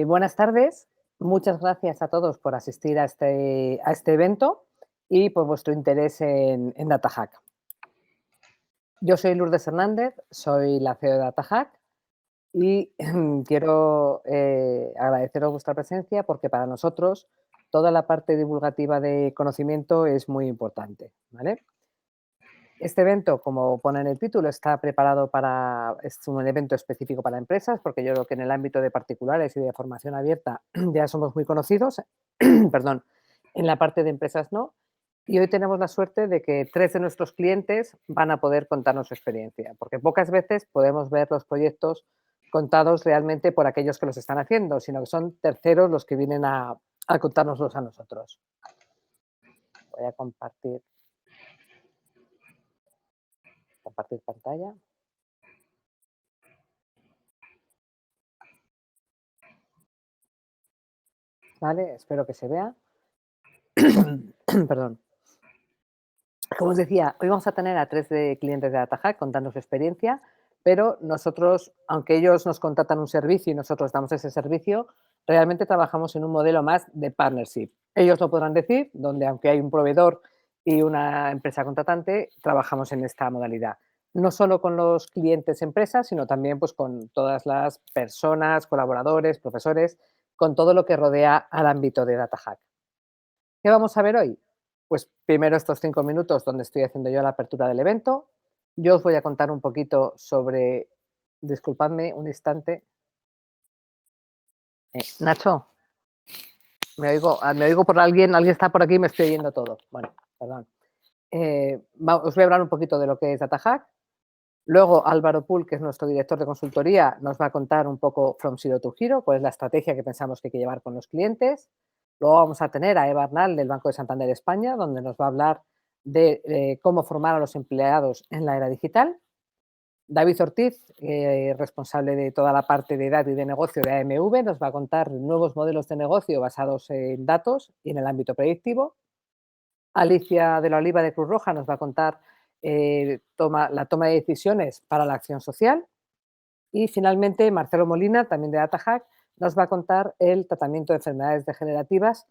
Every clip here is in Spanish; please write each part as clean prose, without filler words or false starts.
Buenas tardes. Muchas gracias a todos por asistir a este evento y por vuestro interés en DataHack. Yo soy Lourdes Hernández, soy la CEO de DataHack y quiero agradeceros vuestra presencia porque para nosotros toda la parte divulgativa de conocimiento es muy importante, ¿vale? Este evento, como pone en el título, está preparado es un evento específico para empresas, porque yo creo que en el ámbito de particulares y de formación abierta ya somos muy conocidos, perdón, en la parte de empresas no. Y hoy tenemos la suerte de que 3 de nuestros clientes van a poder contarnos su experiencia, porque pocas veces podemos ver los proyectos contados realmente por aquellos que los están haciendo, sino que son terceros los que vienen a contárnoslos a nosotros. Voy a compartir pantalla. Vale, espero que se vea. Perdón. Como os decía, hoy vamos a tener a 3 de clientes de DataHack contando su experiencia, pero nosotros, aunque ellos nos contratan un servicio y nosotros damos ese servicio, realmente trabajamos en un modelo más de partnership. Ellos lo podrán decir, donde aunque hay un proveedor y una empresa contratante, trabajamos en esta modalidad. No solo con los clientes empresas, sino también pues, con todas las personas, colaboradores, profesores, con todo lo que rodea al ámbito de DataHack. ¿Qué vamos a ver hoy? Pues primero estos 5 minutos donde estoy haciendo yo la apertura del evento. Yo os voy a contar un poquito sobre disculpadme un instante. Nacho, me oigo por alguien está por aquí y me estoy oyendo todo. Bueno, perdón. Os voy a hablar un poquito de lo que es DataHack. Luego Álvaro Pool, que es nuestro director de consultoría, nos va a contar un poco From Zero to Hero, cuál es la estrategia que pensamos que hay que llevar con los clientes. Luego vamos a tener a Eva Arnal del Banco de Santander España, donde nos va a hablar de cómo formar a los empleados en la era digital. David Ortiz, responsable de toda la parte de datos y de negocio de AMV, nos va a contar nuevos modelos de negocio basados en datos y en el ámbito predictivo. Alicia de la Oliva de Cruz Roja nos va a contar la toma de decisiones para la acción social. Y finalmente, Marcelo Molina, también de DataHack, nos va a contar el tratamiento de enfermedades degenerativas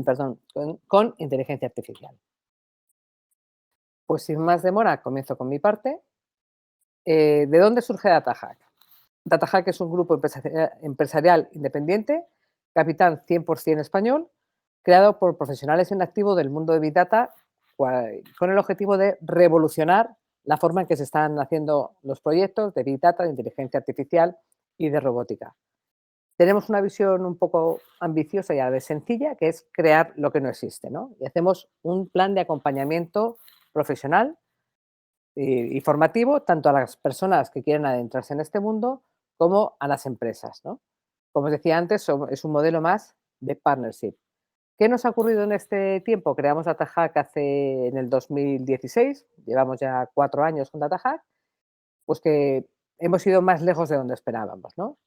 perdón, con inteligencia artificial. Pues sin más demora, comienzo con mi parte. ¿De dónde surge DataHack? DataHack es un grupo empresarial independiente, capital 100% español, creado por profesionales en activo del mundo de Big Data con el objetivo de revolucionar la forma en que se están haciendo los proyectos de Big Data, de inteligencia artificial y de robótica. Tenemos una visión un poco ambiciosa y a la vez sencilla, que es crear lo que no existe, ¿no? Y hacemos un plan de acompañamiento profesional y formativo tanto a las personas que quieren adentrarse en este mundo como a las empresas, ¿no? Como os decía antes, es un modelo más de partnership. ¿Qué nos ha ocurrido en este tiempo? Creamos DataHack en el 2016, llevamos ya 4 años con DataHack, pues que hemos ido más lejos de donde esperábamos, ¿no?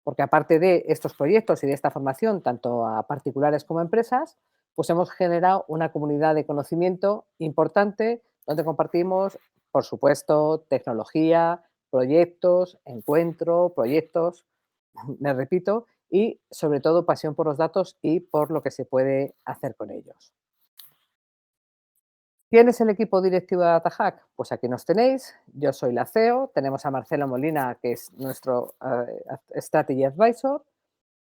Porque aparte de estos proyectos y de esta formación, tanto a particulares como a empresas, pues hemos generado una comunidad de conocimiento importante donde compartimos, por supuesto, tecnología, proyectos, proyectos, me repito, y sobre todo pasión por los datos y por lo que se puede hacer con ellos. ¿Quién es el equipo directivo de DataHack? Pues aquí nos tenéis, yo soy la CEO, tenemos a Marcelo Molina, que es nuestro Strategy Advisor,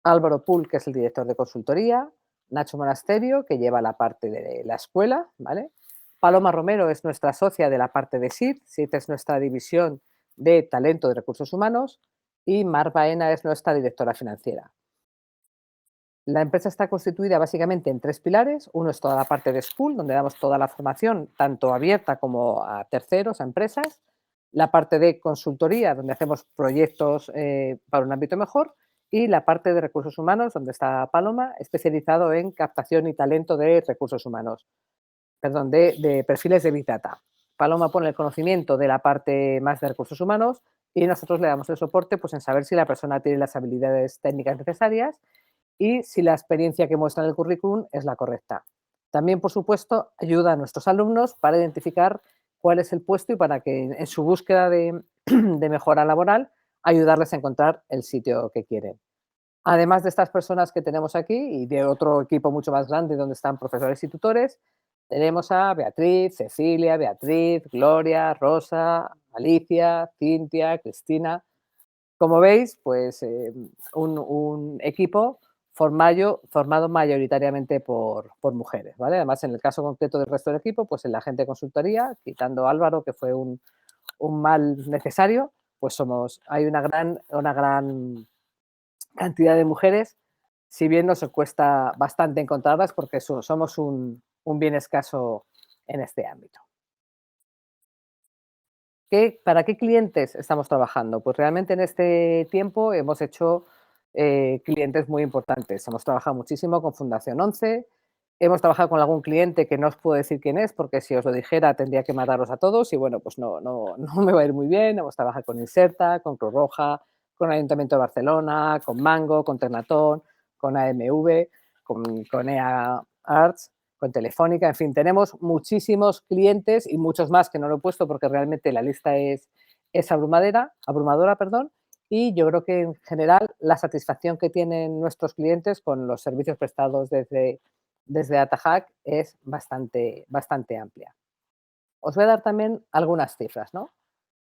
Álvaro Pool, que es el director de consultoría, Nacho Monasterio, que lleva la parte de la escuela, ¿vale? Paloma Romero es nuestra socia de la parte de SIT, SIT es nuestra división de talento de recursos humanos y Mar Baena es nuestra directora financiera. La empresa está constituida básicamente en 3 pilares. Uno es toda la parte de School, donde damos toda la formación, tanto abierta como a terceros, a empresas. La parte de consultoría, donde hacemos proyectos para un ámbito mejor. Y la parte de recursos humanos, donde está Paloma, especializado en captación y talento de recursos humanos, perdón, de perfiles de Big Data. Paloma pone el conocimiento de la parte más de recursos humanos y nosotros le damos el soporte pues, en saber si la persona tiene las habilidades técnicas necesarias y si la experiencia que muestra en el currículum es la correcta. También, por supuesto, ayuda a nuestros alumnos para identificar cuál es el puesto y para que en su búsqueda de, de mejora laboral ayudarles a encontrar el sitio que quieren. Además de estas personas que tenemos aquí y de otro equipo mucho más grande donde están profesores y tutores, tenemos a Beatriz, Cecilia, Beatriz, Gloria, Rosa, Alicia, Cintia, Cristina. Como veis, pues un equipo formado mayoritariamente por mujeres, ¿vale? Además, en el caso concreto del resto del equipo, pues en la gente de consultoría, quitando a Álvaro, que fue un mal necesario, pues hay una gran cantidad de mujeres, si bien nos cuesta bastante encontrarlas porque somos un bien escaso en este ámbito. ¿Para qué clientes estamos trabajando? Pues realmente en este tiempo hemos hecho clientes muy importantes. Hemos trabajado muchísimo con Fundación 11, hemos trabajado con algún cliente que no os puedo decir quién es, porque si os lo dijera tendría que mataros a todos y bueno, pues no me va a ir muy bien. Hemos trabajado con Inserta, con Cruz Roja, con el Ayuntamiento de Barcelona, con Mango, con Ternatón, con AMV, con EA Arts, con Telefónica, en fin, tenemos muchísimos clientes y muchos más que no lo he puesto porque realmente la lista es abrumadora, perdón, y yo creo que en general la satisfacción que tienen nuestros clientes con los servicios prestados desde Atahack es bastante amplia. Os voy a dar también algunas cifras, ¿no?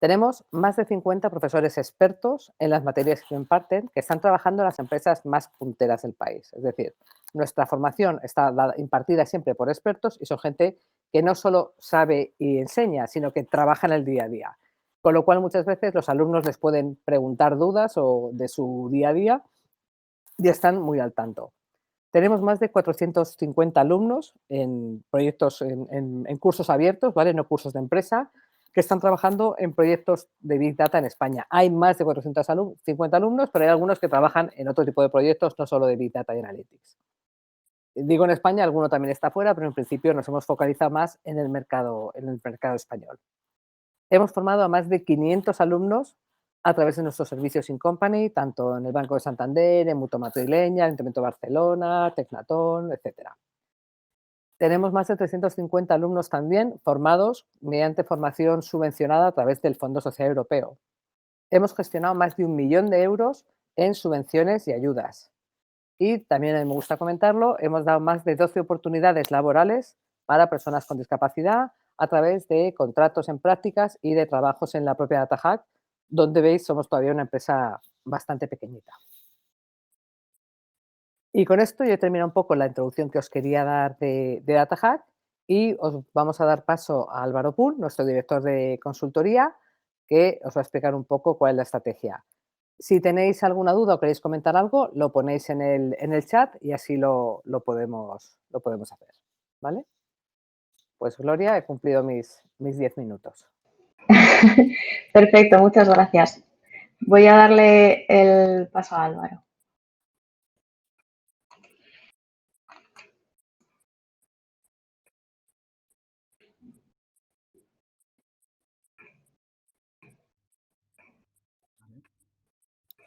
Tenemos más de 50 profesores expertos en las materias que imparten que están trabajando en las empresas más punteras del país. Es decir, nuestra formación está impartida siempre por expertos y son gente que no solo sabe y enseña, sino que trabaja en el día a día. Con lo cual, muchas veces los alumnos les pueden preguntar dudas o de su día a día y están muy al tanto. Tenemos más de 450 alumnos en proyectos, en cursos abiertos, ¿vale? No cursos de empresa, que están trabajando en proyectos de Big Data en España. Hay más de 450 alumnos, pero hay algunos que trabajan en otro tipo de proyectos, no solo de Big Data y Analytics. Digo en España, alguno también está fuera, pero en principio nos hemos focalizado más en el mercado español. Hemos formado a más de 500 alumnos a través de nuestros servicios in company, tanto en el Banco de Santander, en Mutua Madrileña, Ayuntamiento de Barcelona, Tecnatón, etcétera. Tenemos más de 350 alumnos también formados mediante formación subvencionada a través del Fondo Social Europeo. Hemos gestionado más de 1 millón de euros en subvenciones y ayudas. Y también me gusta comentarlo, hemos dado más de 12 oportunidades laborales para personas con discapacidad a través de contratos en prácticas y de trabajos en la propia DataHack, donde veis somos todavía una empresa bastante pequeñita. Y con esto yo termino un poco la introducción que os quería dar de DataHack y os vamos a dar paso a Álvaro Pool, nuestro director de consultoría, que os va a explicar un poco cuál es la estrategia. Si tenéis alguna duda o queréis comentar algo, lo ponéis en el chat y así lo podemos hacer. ¿Vale? Pues Gloria, he cumplido mis 10 minutos. Perfecto, muchas gracias. Voy a darle el paso a Álvaro.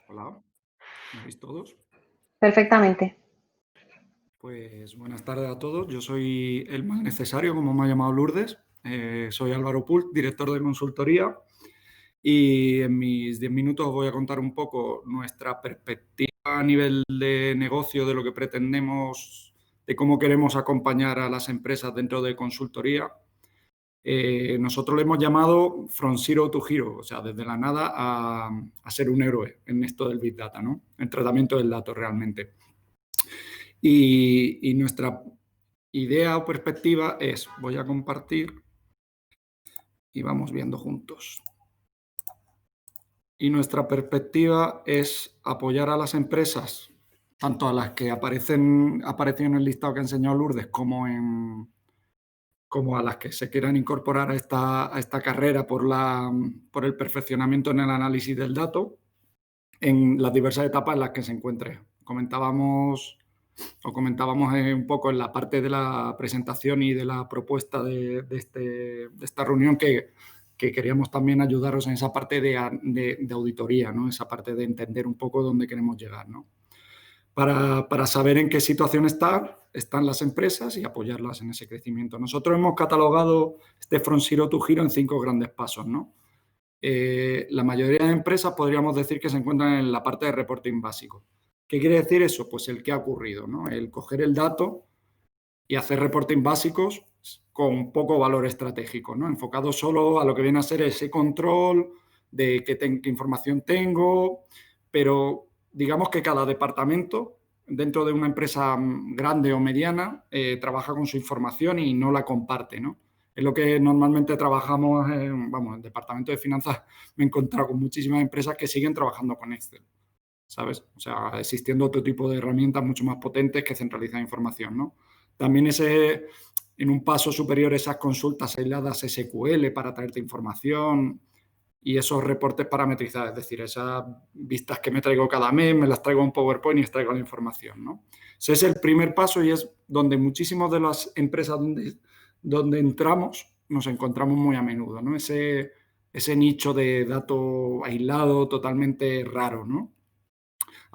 Hola, ¿me veis todos? Perfectamente. Pues buenas tardes a todos. Yo soy el mal necesario, como me ha llamado Lourdes. Soy Álvaro Pult, director de consultoría. Y en mis 10 minutos os voy a contar un poco nuestra perspectiva a nivel de negocio, de lo que pretendemos, de cómo queremos acompañar a las empresas dentro de consultoría. Nosotros le hemos llamado From Zero to Hero, o sea, desde la nada a ser un héroe en esto del Big Data, ¿no? En tratamiento del dato realmente. Y nuestra idea o perspectiva es, voy a compartir y vamos viendo juntos. Y nuestra perspectiva es apoyar a las empresas, tanto a las que aparecen en el listado que ha enseñado Lourdes, como a las que se quieran incorporar a esta carrera por el perfeccionamiento en el análisis del dato, en las diversas etapas en las que se encuentre. Comentábamos un poco en la parte de la presentación y de la propuesta de esta reunión que queríamos también ayudaros en esa parte de auditoría, ¿no? Esa parte de entender un poco dónde queremos llegar, ¿no? Para saber en qué situación están las empresas y apoyarlas en ese crecimiento. Nosotros hemos catalogado este From Zero to Hero en 5 grandes pasos, ¿no? La mayoría de empresas podríamos decir que se encuentran en la parte de reporting básico, ¿Qué quiere decir eso? Pues el que ha ocurrido, ¿no? El coger el dato y hacer reporting básicos con poco valor estratégico, ¿no? Enfocado solo a lo que viene a ser ese control de qué información tengo, pero digamos que cada departamento dentro de una empresa grande o mediana trabaja con su información y no la comparte, ¿no? Es lo que normalmente trabajamos en el departamento de finanzas. Me he encontrado con muchísimas empresas que siguen trabajando con Excel, ¿sabes? O sea, existiendo otro tipo de herramientas mucho más potentes que centralizan información, ¿no? También en un paso superior, esas consultas aisladas SQL para traerte información y esos reportes parametrizados, es decir, esas vistas que me traigo cada mes, me las traigo en PowerPoint y extraigo la información, ¿no? Ese es el primer paso y es donde muchísimas de las empresas donde entramos nos encontramos muy a menudo, ¿no? Ese nicho de dato aislado totalmente raro, ¿no?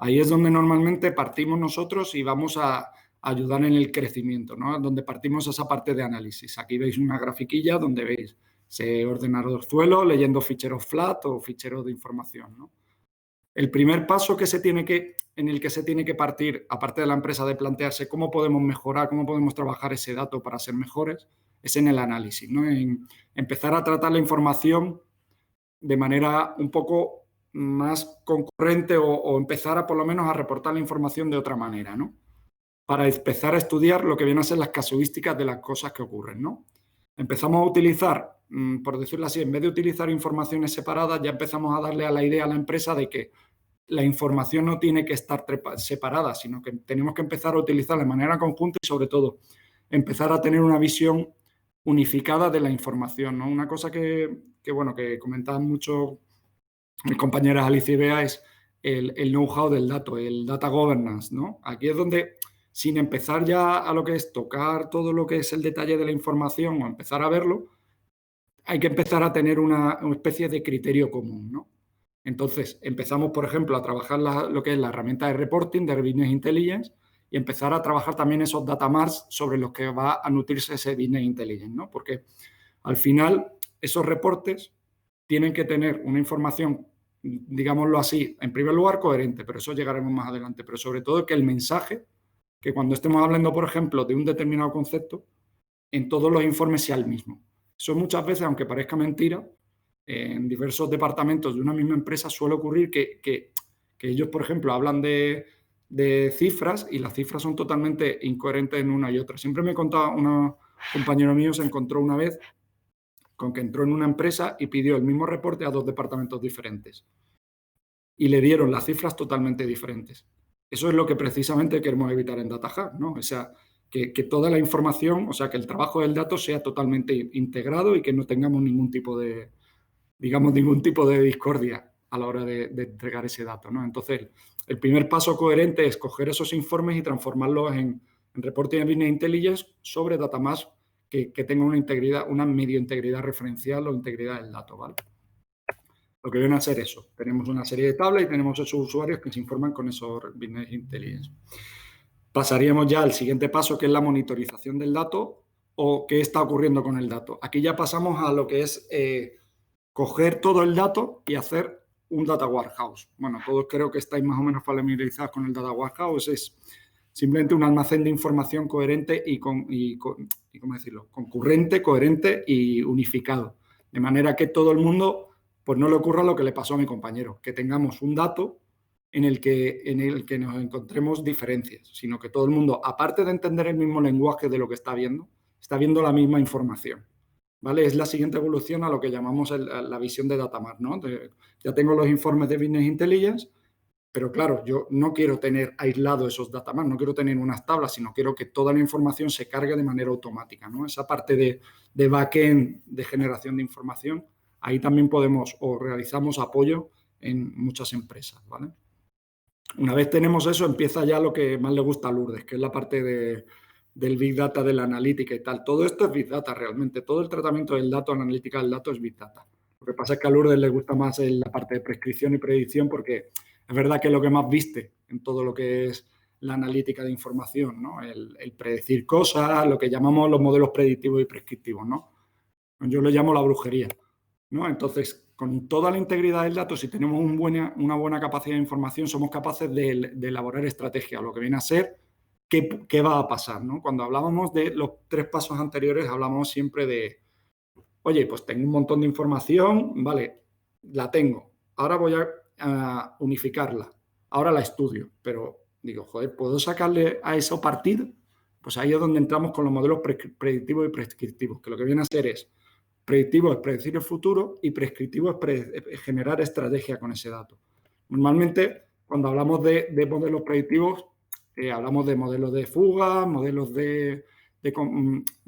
Ahí es donde normalmente partimos nosotros y vamos a ayudar en el crecimiento, ¿no? Donde partimos esa parte de análisis. Aquí veis una grafiquilla donde veis ese ordenador suelo leyendo ficheros flat o ficheros de información, ¿no? El primer paso en el que se tiene que partir, aparte de la empresa, de plantearse cómo podemos mejorar, cómo podemos trabajar ese dato para ser mejores, es en el análisis, ¿no? En empezar a tratar la información de manera un poco más concurrente o empezar a por lo menos a reportar la información de otra manera, ¿no? Para empezar a estudiar lo que vienen a ser las casuísticas de las cosas que ocurren, ¿no? Empezamos a utilizar, por decirlo así, en vez de utilizar informaciones separadas, ya empezamos a darle a la idea a la empresa de que la información no tiene que estar separada, sino que tenemos que empezar a utilizarla de manera conjunta y, sobre todo, empezar a tener una visión unificada de la información, ¿no? Una cosa que comentaban mucho mis compañeras Alicia y Bea es el know-how del dato, el data governance, ¿no? Aquí es donde, sin empezar ya a lo que es tocar todo lo que es el detalle de la información o empezar a verlo, hay que empezar a tener una especie de criterio común, ¿no? Entonces, empezamos, por ejemplo, a trabajar lo que es la herramienta de reporting, de Business Intelligence, y empezar a trabajar también esos data marts sobre los que va a nutrirse ese Business Intelligence, ¿no? Porque al final esos reportes tienen que tener una información, digámoslo así, en primer lugar coherente, pero eso llegaremos más adelante, pero sobre todo que el mensaje, que cuando estemos hablando, por ejemplo, de un determinado concepto, en todos los informes sea el mismo. Eso muchas veces, aunque parezca mentira, en diversos departamentos de una misma empresa suele ocurrir que ellos, por ejemplo, hablan de cifras y las cifras son totalmente incoherentes en una y otra. Siempre me contaba un compañero mío, se encontró una vez con que entró en una empresa y pidió el mismo reporte a 2 departamentos diferentes y le dieron las cifras totalmente diferentes. Eso es lo que precisamente queremos evitar en DataHub, ¿no? O sea, que toda la información, o sea, que el trabajo del dato sea totalmente integrado y que no tengamos ningún tipo de discordia a la hora de entregar ese dato, ¿no? Entonces, el primer paso coherente es coger esos informes y transformarlos en reporting de Business Intelligence sobre data más que tenga una integridad, una medio integridad referencial o integridad del dato, ¿vale? Lo que viene a ser eso. Tenemos una serie de tablas y tenemos esos usuarios que se informan con esos Business Intelligence. Pasaríamos ya al siguiente paso, que es la monitorización del dato o qué está ocurriendo con el dato. Aquí ya pasamos a lo que es coger todo el dato y hacer un data warehouse. Bueno, todos creo que estáis más o menos familiarizados con el data warehouse. Es simplemente un almacén de información coherente y ¿cómo decirlo? Concurrente, coherente y unificado. De manera que todo el mundo, pues no le ocurra lo que le pasó a mi compañero, que tengamos un dato en el que nos encontremos diferencias, sino que todo el mundo, aparte de entender el mismo lenguaje de lo que está viendo la misma información. ¿Vale? Es la siguiente evolución a lo que llamamos la visión de DataMart, ¿no? Ya tengo los informes de Business Intelligence, pero claro, yo no quiero tener aislado esos DataMart, no quiero tener unas tablas, sino quiero que toda la información se cargue de manera automática, ¿no? Esa parte de backend de generación de información, ahí también podemos o realizamos apoyo en muchas empresas, ¿vale? Una vez tenemos eso, empieza ya lo que más le gusta a Lourdes, que es la parte del Big Data, de la analítica y tal. Todo esto es Big Data realmente. Todo el tratamiento del dato, analítica del dato es Big Data. Lo que pasa es que a Lourdes le gusta más la parte de prescripción y predicción porque es verdad que es lo que más viste en todo lo que es la analítica de información, ¿no? El predecir cosas, lo que llamamos los modelos predictivos y prescriptivos, ¿no? Yo lo llamo la brujería, ¿no? Entonces, con toda la integridad del dato, si tenemos una buena capacidad de información, somos capaces de elaborar estrategia, lo que viene a ser qué va a pasar, ¿no? Cuando hablábamos de los 3 pasos anteriores, hablamos siempre de, oye, pues tengo un montón de información, vale, la tengo, ahora voy a unificarla, ahora la estudio, pero digo, joder, ¿puedo sacarle a eso partido? Pues ahí es donde entramos con los modelos predictivos y prescriptivos, que lo que viene a ser es, predictivo es predecir el futuro y prescriptivo es generar estrategia con ese dato. Normalmente, cuando hablamos de modelos predictivos, hablamos de modelos de fuga, modelos de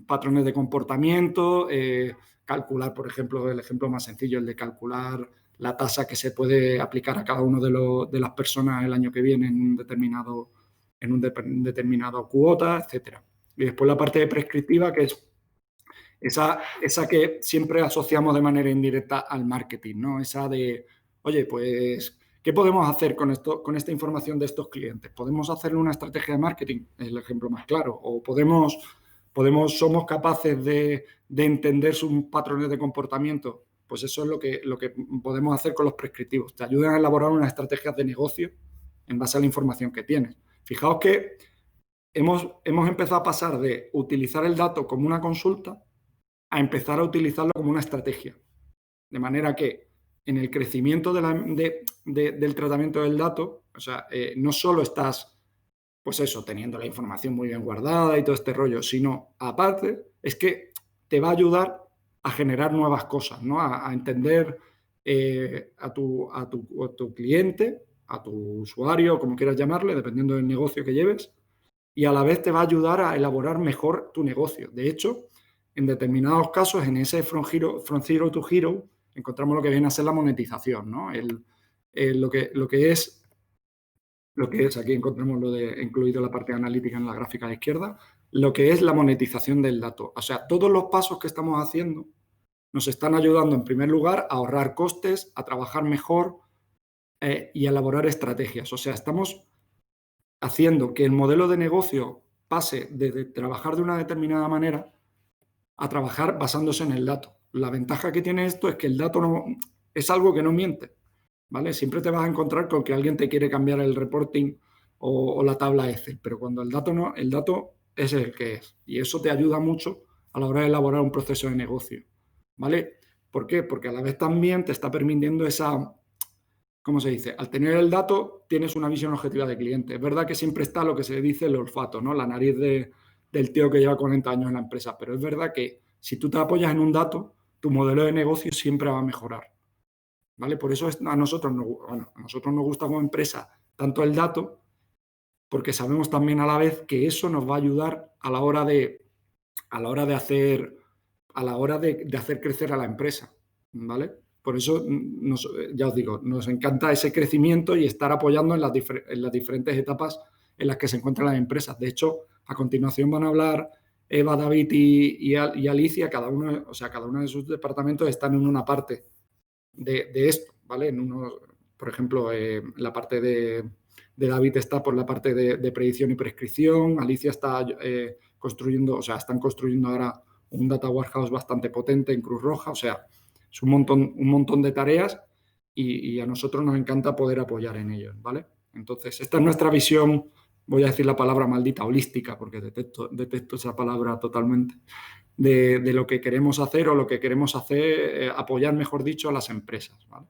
patrones de comportamiento, calcular, por ejemplo, el ejemplo más sencillo, el de calcular la tasa que se puede aplicar a cada uno de las personas el año que viene en un determinado cuota, etcétera. Y después la parte de prescriptiva, que es esa que siempre asociamos de manera indirecta al marketing, ¿no? Esa de, oye, pues, ¿qué podemos hacer con esta información de estos clientes? ¿Podemos hacerle una estrategia de marketing? Es el ejemplo más claro. O somos capaces de entender sus patrones de comportamiento. Pues eso es lo que podemos hacer con los prescriptivos. Te ayudan a elaborar unas estrategias de negocio en base a la información que tienes. Fijaos que hemos empezado a pasar de utilizar el dato como una consulta a empezar a utilizarlo como una estrategia. De manera que en el crecimiento del tratamiento del dato, o sea, no solo estás, pues eso, teniendo la información muy bien guardada y todo este rollo, sino aparte es que te va a ayudar a generar nuevas cosas, ¿no? A entender a tu cliente, a tu usuario, como quieras llamarle, dependiendo del negocio que lleves, y a la vez te va a ayudar a elaborar mejor tu negocio. De hecho, en determinados casos, en ese from zero to hero, encontramos lo que viene a ser la monetización, ¿no? Lo que es, aquí encontramos incluido la parte analítica en la gráfica de izquierda, lo que es la monetización del dato. O sea, todos los pasos que estamos haciendo nos están ayudando, en primer lugar, a ahorrar costes, a trabajar mejor y a elaborar estrategias. O sea, estamos haciendo que el modelo de negocio pase de trabajar de una determinada manera a trabajar basándose en el dato. La ventaja que tiene esto es que el dato no es algo que no miente, ¿vale? Siempre te vas a encontrar con que alguien te quiere cambiar el reporting o la tabla Excel, pero cuando el dato no, el dato es el que es. Y eso te ayuda mucho a la hora de elaborar un proceso de negocio, ¿vale? ¿Por qué? Porque a la vez también te está permitiendo esa, ¿cómo se dice? Al tener el dato tienes una visión objetiva de cliente. Es verdad que siempre está lo que se dice el olfato, ¿no? La nariz del tío que lleva 40 años en la empresa, pero es verdad que si tú te apoyas en un dato, tu modelo de negocio siempre va a mejorar, ¿vale? Por eso a nosotros nos gusta como empresa tanto el dato, porque sabemos también a la vez que eso nos va a ayudar a la hora de hacer crecer a la empresa, ¿vale? Por eso, ya os digo, nos encanta ese crecimiento y estar apoyando en las diferentes etapas en las que se encuentran las empresas. De hecho, a continuación van a hablar Eva, David y Alicia, cada uno de sus departamentos están en una parte de esto, ¿vale? Por ejemplo, la parte de David está por la parte de predicción y prescripción, Alicia está están construyendo ahora un data warehouse bastante potente en Cruz Roja, o sea, es un montón de tareas y a nosotros nos encanta poder apoyar en ellos, ¿vale? Entonces, esta es nuestra visión, voy a decir la palabra maldita, holística, porque detesto esa palabra totalmente, de lo que queremos hacer o lo que queremos hacer, apoyar, mejor dicho, a las empresas, ¿vale?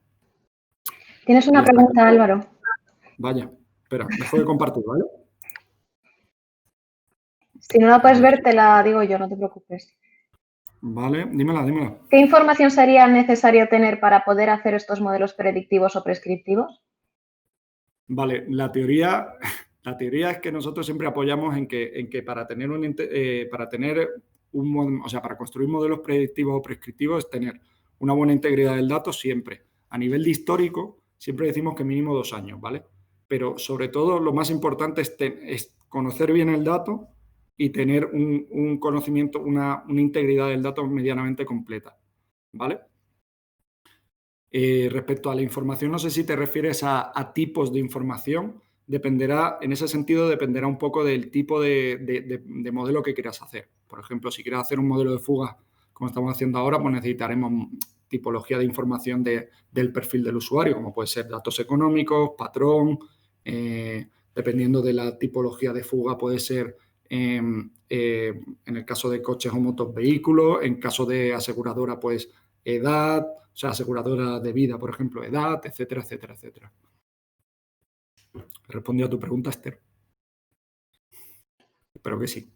Tienes una pregunta, Álvaro. Vaya, espera, dejo de compartir, ¿vale? Si no la puedes ver, te la digo yo, no te preocupes. Vale, dímela. ¿Qué información sería necesario tener para poder hacer estos modelos predictivos o prescriptivos? Vale, la teoría es que nosotros siempre apoyamos en que para construir modelos predictivos o prescriptivos es tener una buena integridad del dato siempre. A nivel de histórico, siempre decimos que mínimo 2 años, ¿vale? Pero sobre todo lo más importante es conocer bien el dato y tener un conocimiento, una integridad del dato medianamente completa, ¿vale? Respecto a la información, no sé si te refieres a tipos de información. En ese sentido, dependerá un poco del tipo de modelo que quieras hacer. Por ejemplo, si quieres hacer un modelo de fuga, como estamos haciendo ahora, pues necesitaremos tipología de información del perfil del usuario, como puede ser datos económicos, patrón, dependiendo de la tipología de fuga puede ser, en el caso de coches o motos, vehículos, en caso de aseguradora, pues edad, o sea, aseguradora de vida, por ejemplo, edad, etcétera, etcétera, etcétera. ¿He respondido a tu pregunta, Esther? Espero que sí.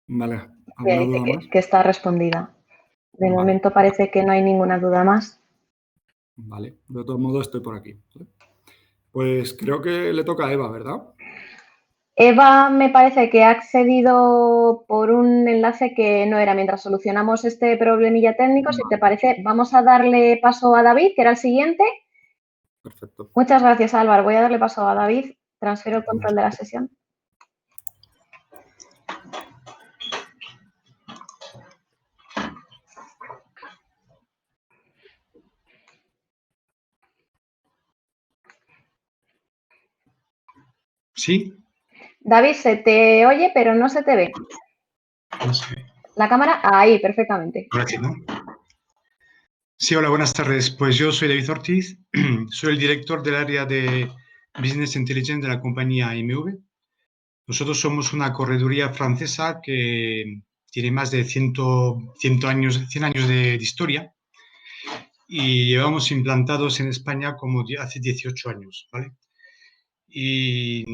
Vale, ¿alguna duda más? Que está respondida. De Vale. momento parece que no hay ninguna duda más. Vale, de todos modos estoy por aquí. Pues creo que le toca a Eva, ¿verdad? Eva me parece que ha accedido por un enlace que no era. Mientras solucionamos este problemilla técnico, si te parece, vamos a darle paso a David, que era el siguiente. Perfecto. Muchas gracias, Álvaro. Voy a darle paso a David. Transfiero el control de la sesión. ¿Sí? David, se te oye, pero no se te ve. No sé. La cámara, ahí, perfectamente. Ahora sí, ¿no? Sí, hola, buenas tardes. Pues yo soy David Ortiz, soy el director del área de Business Intelligence de la compañía IMV. Nosotros somos una correduría francesa que tiene más de 100 años de historia y llevamos implantados en España como hace 18 años, ¿vale? Y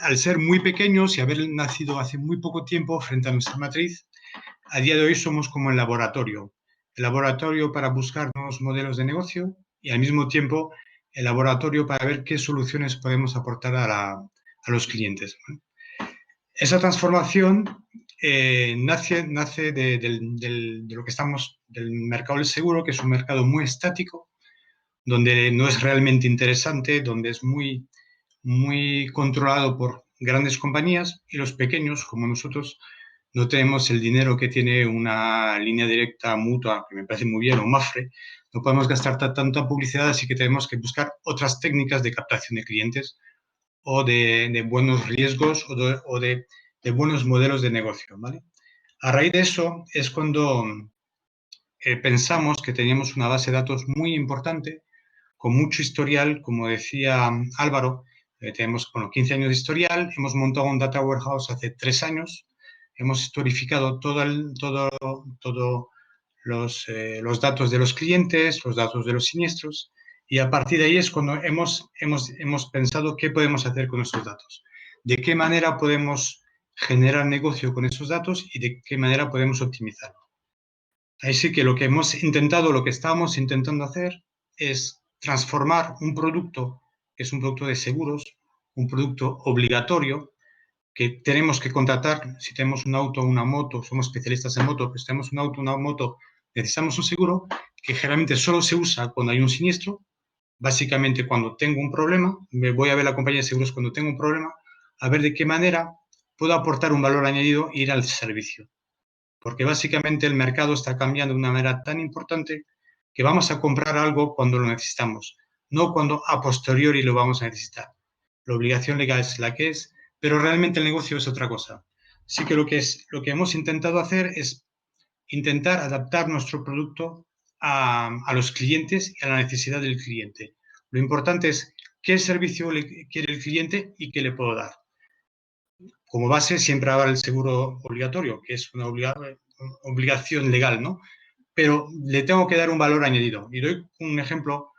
al ser muy pequeños y haber nacido hace muy poco tiempo frente a nuestra matriz, a día de hoy somos como el laboratorio para buscar nuevos modelos de negocio y al mismo tiempo el laboratorio para ver qué soluciones podemos aportar a los clientes. Esa transformación nace de lo que estamos, del mercado del seguro, que es un mercado muy estático, donde no es realmente interesante, donde es muy, muy controlado por grandes compañías y los pequeños, como nosotros, no tenemos el dinero que tiene una línea directa mutua, que me parece muy bien, o Mafre, no podemos gastar tanta publicidad, así que tenemos que buscar otras técnicas de captación de clientes o de buenos riesgos o de buenos modelos de negocio, ¿vale? A raíz de eso es cuando pensamos que teníamos una base de datos muy importante, con mucho historial, como decía Álvaro, tenemos 15 años de historial, hemos montado un data warehouse hace 3 años, hemos historificado todos los datos de los clientes, los datos de los siniestros, y a partir de ahí es cuando hemos pensado qué podemos hacer con esos datos, de qué manera podemos generar negocio con esos datos y de qué manera podemos optimizarlo. Así que lo que estábamos intentando hacer es transformar un producto, que es un producto de seguros, un producto obligatorio, que tenemos que contratar, si tenemos un auto o una moto, somos especialistas en moto, si tenemos un auto o una moto, necesitamos un seguro, que generalmente solo se usa cuando hay un siniestro. Básicamente, cuando tengo un problema, me voy a ver la compañía de seguros cuando tengo un problema, a ver de qué manera puedo aportar un valor añadido e ir al servicio. Porque básicamente el mercado está cambiando de una manera tan importante que vamos a comprar algo cuando lo necesitamos, no cuando a posteriori lo vamos a necesitar. La obligación legal es la que es, pero realmente el negocio es otra cosa. Así que lo que hemos intentado hacer es intentar adaptar nuestro producto a los clientes y a la necesidad del cliente. Lo importante es qué servicio quiere el cliente y qué le puedo dar. Como base siempre habrá el seguro obligatorio, que es una obligación legal, ¿no? Pero le tengo que dar un valor añadido. Y doy un ejemplo,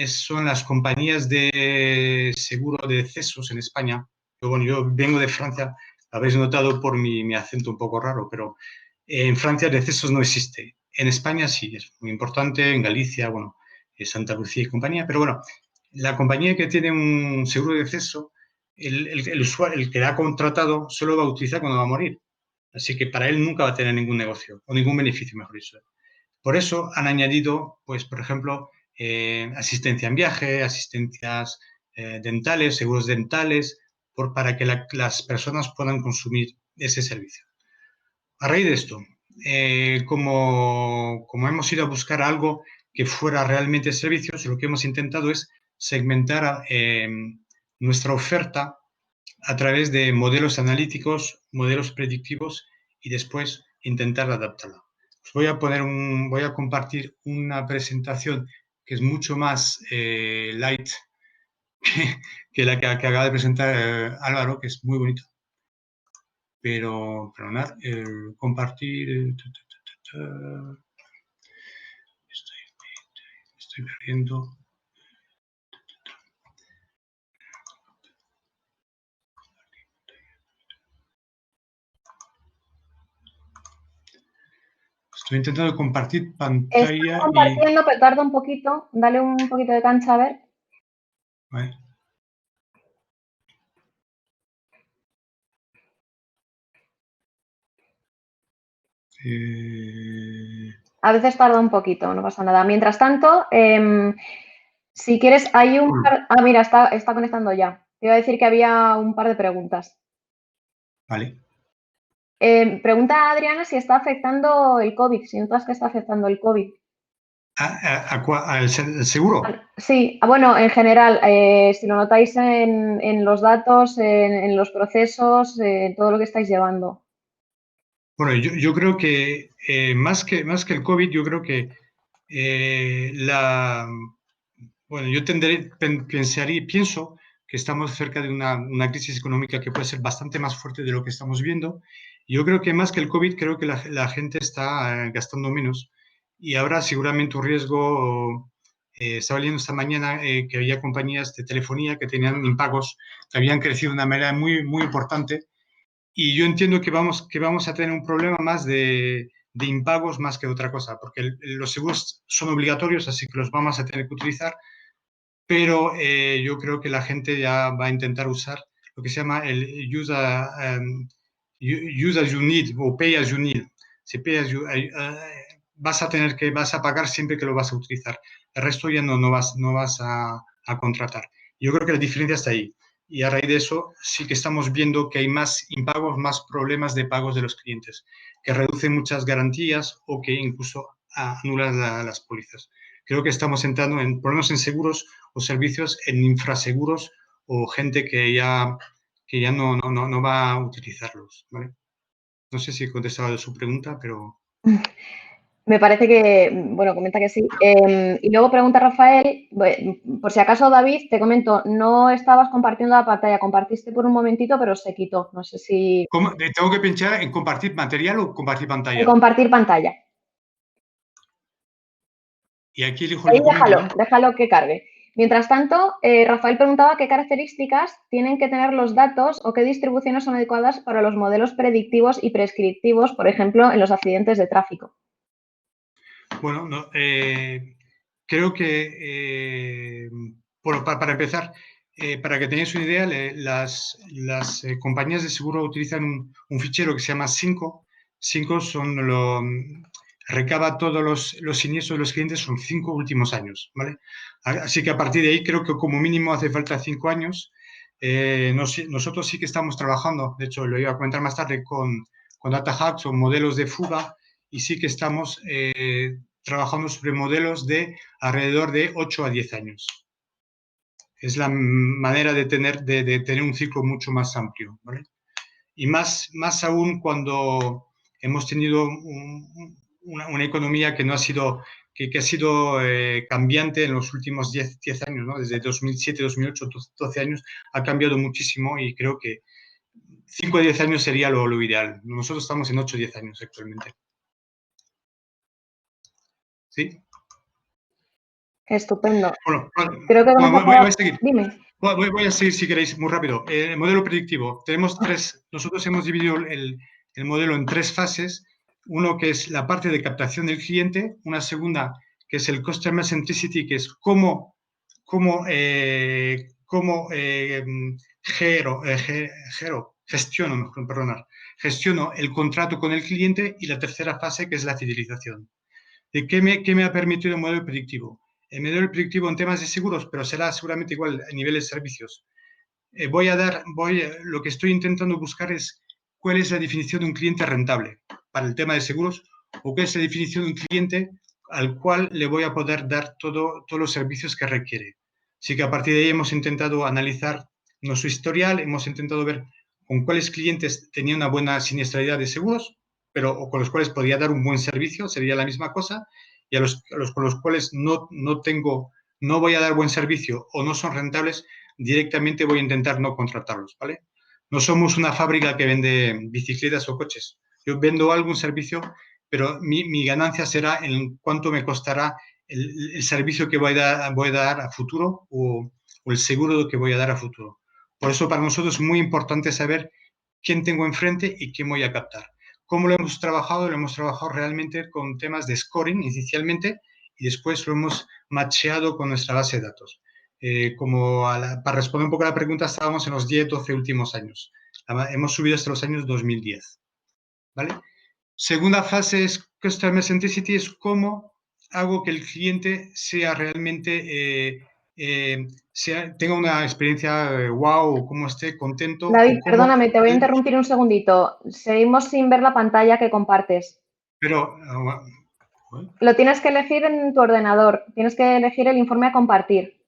son las compañías de seguro de decesos en España. Yo vengo de Francia, lo habéis notado por mi acento un poco raro, pero en Francia decesos no existe. En España sí, es muy importante, en Galicia, bueno, Santa Lucía y compañía, pero bueno, la compañía que tiene un seguro de deceso, el usuario, el que la ha contratado, solo va a utilizar cuando va a morir. Así que para él nunca va a tener ningún negocio, o ningún beneficio, mejor dicho. Por eso han añadido, pues, por ejemplo, asistencia en viaje, asistencias dentales, seguros dentales, para que las personas puedan consumir ese servicio. A raíz de esto, como hemos ido a buscar algo que fuera realmente servicios, lo que hemos intentado es segmentar nuestra oferta a través de modelos analíticos, modelos predictivos y después intentar adaptarla. Os voy a compartir una presentación que es mucho más light que la que acaba de presentar Álvaro, que es muy bonita. Pero nada, compartir... Estoy perdiendo... Estoy intentando compartir pantalla. Estoy compartiendo, pero tarda un poquito. Dale un poquito de cancha a ver. Vale. A veces tarda un poquito, no pasa nada. Mientras tanto, si quieres, hay un par... Ah, mira, está conectando ya. Te iba a decir que había un par de preguntas. Vale. Pregunta a Adriana si está afectando el COVID, si notas que está afectando el COVID. ¿Al seguro? Sí, bueno, en general, si lo notáis en los datos, en los procesos, todo lo que estáis llevando. Bueno, yo creo que más que el COVID, yo creo que bueno, yo pienso que estamos cerca de una crisis económica que puede ser bastante más fuerte de lo que estamos viendo. Yo creo que más que el COVID, creo que la gente está gastando menos y habrá seguramente un riesgo. Estaba leyendo esta mañana que había compañías de telefonía que tenían impagos que habían crecido de una manera muy, muy importante. Y yo entiendo que vamos a tener un problema más de impagos más que otra cosa, porque los seguros son obligatorios, así que los vamos a tener que utilizar, pero yo creo que la gente ya va a intentar usar lo que se llama el use as you need o pay as you need. Si pay as you, vas a pagar siempre que lo vas a utilizar. El resto ya no vas a contratar. Yo creo que la diferencia está ahí. Y a raíz de eso sí que estamos viendo que hay más impagos, más problemas de pagos de los clientes, que reducen muchas garantías o que incluso anulan las pólizas. Creo que estamos entrando por lo menos en seguros o servicios, en infraseguros o gente que ya no va a utilizarlos, ¿vale? No sé si he contestado a su pregunta, pero... Me parece que, bueno, comenta que sí. Y luego pregunta Rafael, por si acaso David, te comento, no estabas compartiendo la pantalla, compartiste por un momentito, pero se quitó. No sé si... ¿Tengo que pinchar en compartir material o compartir pantalla? En compartir pantalla. Y aquí elijo el Ahí documento, ¿no? déjalo que cargue. Mientras tanto, Rafael preguntaba qué características tienen que tener los datos o qué distribuciones son adecuadas para los modelos predictivos y prescriptivos, por ejemplo, en los accidentes de tráfico. Bueno, creo que, bueno, para empezar, para que tengáis una idea, las compañías de seguro utilizan un fichero que se llama 5. 5 recaba todos los siniestros de los clientes, son 5 últimos años, ¿vale? Así que a partir de ahí creo que como mínimo hace falta 5 años. Nosotros sí que estamos trabajando, de hecho lo iba a comentar más tarde, con DataHacks o modelos de fuga, y sí que estamos trabajando sobre modelos de alrededor de 8 a 10 años. Es la manera de tener un ciclo mucho más amplio, ¿vale? Y más aún cuando hemos tenido una economía que no ha sido, que ha sido cambiante en los últimos 10 años, ¿no? Desde 2007, 2008, 12 años, ha cambiado muchísimo y creo que 5 a 10 años sería lo ideal. Nosotros estamos en 8 a 10 años actualmente. ¿Sí? Estupendo. Bueno, creo que voy a seguir. Dime. Voy a seguir, si queréis, muy rápido. El modelo predictivo. Tenemos nosotros hemos dividido el modelo en 3 fases. Uno que es la parte de captación del cliente, una segunda que es el Customer Centricity, que es cómo gestiono el contrato con el cliente, y la tercera fase que es la fidelización. ¿De qué me ha permitido el modelo predictivo? El modelo predictivo en temas de seguros, pero será seguramente igual a nivel de servicios. Lo que estoy intentando buscar es cuál es la definición de un cliente rentable para el tema de seguros, o cuál es la definición de un cliente al cual le voy a poder dar todos los servicios que requiere. Así que a partir de ahí hemos intentado analizar nuestro historial, hemos intentado ver con cuáles clientes tenía una buena siniestralidad de seguros, pero con los cuales podría dar un buen servicio, sería la misma cosa, y con los cuales no voy a dar buen servicio o no son rentables, directamente voy a intentar no contratarlos, ¿vale? No somos una fábrica que vende bicicletas o coches. Yo vendo algún servicio, pero mi ganancia será en cuánto me costará el servicio que voy a dar a futuro o el seguro que voy a dar a futuro. Por eso para nosotros es muy importante saber quién tengo enfrente y quién voy a captar. ¿Cómo lo hemos trabajado? Lo hemos trabajado realmente con temas de scoring inicialmente y después lo hemos macheado con nuestra base de datos. Para responder un poco a la pregunta, estábamos en los 10, 12 últimos años. Hemos subido hasta los años 2010. ¿Vale? Segunda fase es Customer Centricity, es cómo hago que el cliente sea realmente, tenga una experiencia wow, o cómo esté contento. David, perdóname, te voy a interrumpir un segundito. Seguimos sin ver la pantalla que compartes. Pero... Lo tienes que elegir en tu ordenador. Tienes que elegir el informe a compartir.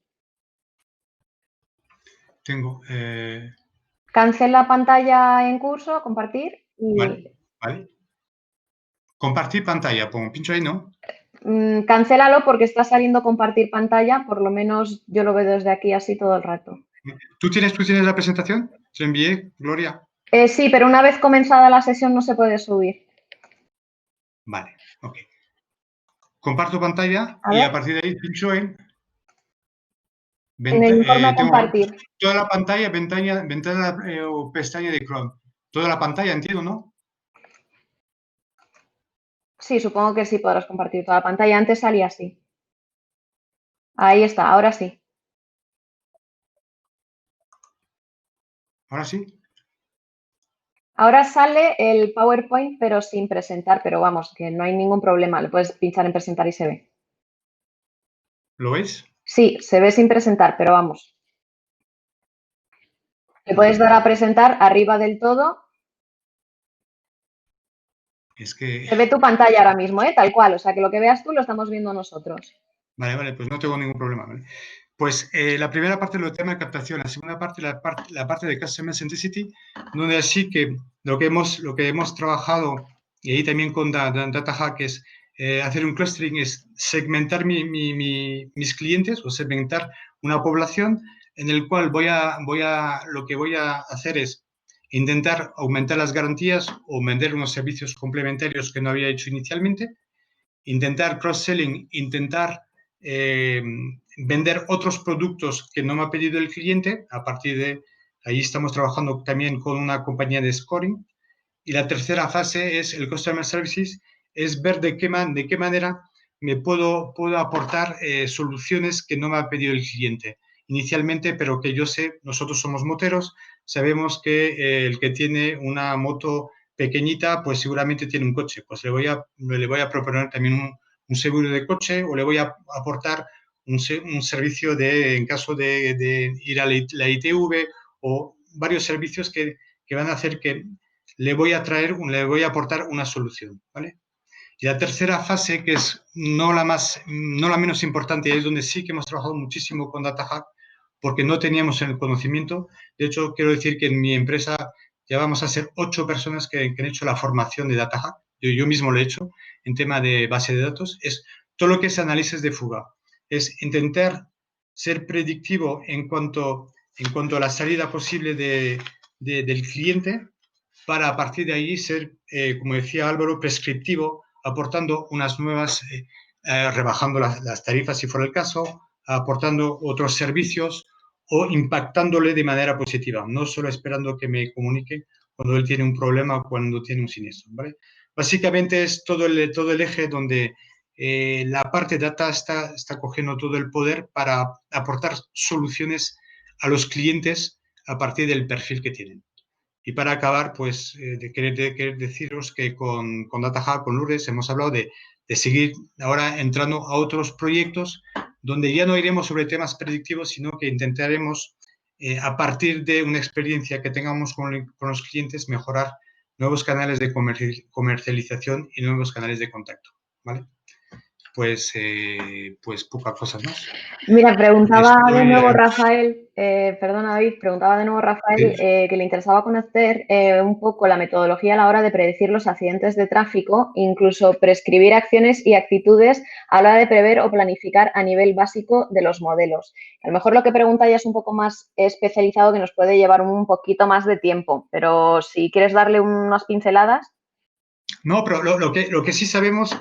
Tengo... Cancela pantalla en curso, compartir y... Vale. Compartir pantalla, pincho ahí, ¿no? Cancélalo porque está saliendo compartir pantalla, por lo menos yo lo veo desde aquí así todo el rato. ¿Tú tienes la presentación? ¿Te lo envié, Gloria? Sí, pero una vez comenzada la sesión no se puede subir. Vale, ok. Comparto pantalla y a partir de ahí pincho en el informe a compartir. Toda la pantalla, ventana o pestaña de Chrome. Toda la pantalla, entiendo, ¿no? Sí, supongo que sí podrás compartir toda la pantalla. Antes salía así. Ahí está, ahora sí. ¿Ahora sí? Ahora sale el PowerPoint, pero sin presentar, pero vamos, que no hay ningún problema. Le puedes pinchar en presentar y se ve. ¿Lo veis? Sí, se ve sin presentar, pero vamos. Le puedes dar a presentar arriba del todo. Es que... Se ve tu pantalla ahora mismo, tal cual. O sea, que lo que veas tú lo estamos viendo nosotros. Vale, pues no tengo ningún problema. ¿Vale? Pues la primera parte lo tema de captación, la segunda parte, la parte de Customer Centricity, donde así que lo que hemos trabajado, y ahí también con DataHack, es hacer un clustering, es segmentar mis clientes o segmentar una población en el cual lo que voy a hacer es intentar aumentar las garantías o vender unos servicios complementarios que no había hecho inicialmente, intentar cross-selling, intentar vender otros productos que no me ha pedido el cliente. A partir de ahí estamos trabajando también con una compañía de scoring. Y la tercera fase es el Customer Services, es ver de qué manera me puedo aportar soluciones que no me ha pedido el cliente inicialmente, pero que yo sé, nosotros somos moteros, sabemos que el que tiene una moto pequeñita, pues seguramente tiene un coche, pues le voy a proponer también un seguro de coche o le voy a aportar un servicio en caso de ir a la ITV o varios servicios que van a hacer que le voy a aportar una solución, ¿vale? Y la tercera fase, que es no la menos importante, y es donde sí que hemos trabajado muchísimo con DataHack, porque no teníamos el conocimiento. De hecho, quiero decir que en mi empresa ya vamos a ser 8 personas que han hecho la formación de DataHack. Yo mismo lo he hecho en tema de base de datos. Es todo lo que es análisis de fuga. Es intentar ser predictivo en cuanto a la salida posible del cliente, para a partir de ahí ser, como decía Álvaro, prescriptivo, aportando unas nuevas, rebajando las tarifas si fuera el caso, aportando otros servicios o impactándole de manera positiva, no solo esperando que me comunique cuando él tiene un problema o cuando tiene un siniestro, ¿vale? Básicamente es todo el eje donde la parte data está cogiendo todo el poder para aportar soluciones a los clientes a partir del perfil que tienen. Y para acabar, pues, de querer deciros que con DataHack, con Lourdes, hemos hablado de seguir ahora entrando a otros proyectos donde ya no iremos sobre temas predictivos, sino que intentaremos, a partir de una experiencia que tengamos con los clientes, mejorar nuevos canales de comercialización y nuevos canales de contacto, ¿vale? pues poca cosa más. Mira, preguntaba de Estoy, nuevo Rafael, perdona David, preguntaba de nuevo Rafael sí. que le interesaba conocer un poco la metodología a la hora de predecir los accidentes de tráfico, incluso prescribir acciones y actitudes a la hora de prever o planificar a nivel básico de los modelos. A lo mejor lo que pregunta ya es un poco más especializado, que nos puede llevar un poquito más de tiempo, pero si quieres darle unas pinceladas. No, pero lo que sí sabemos,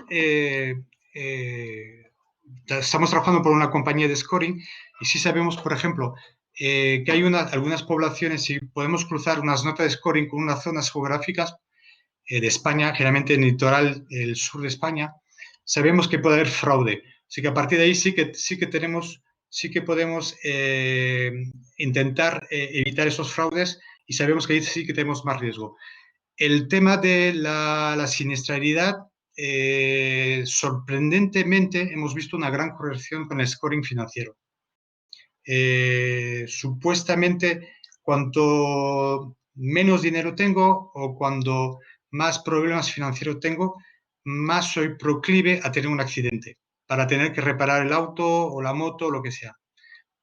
estamos trabajando por una compañía de scoring y sí sabemos, por ejemplo, que hay algunas poblaciones, si podemos cruzar unas notas de scoring con unas zonas geográficas de España, generalmente en el litoral, el sur de España, sabemos que puede haber fraude. Así que a partir de ahí sí que podemos intentar evitar esos fraudes y sabemos que ahí sí que tenemos más riesgo. El tema de la siniestralidad, sorprendentemente hemos visto una gran corrección con el scoring financiero. Supuestamente, cuanto menos dinero tengo o cuando más problemas financieros tengo, más soy proclive a tener un accidente, para tener que reparar el auto o la moto o lo que sea.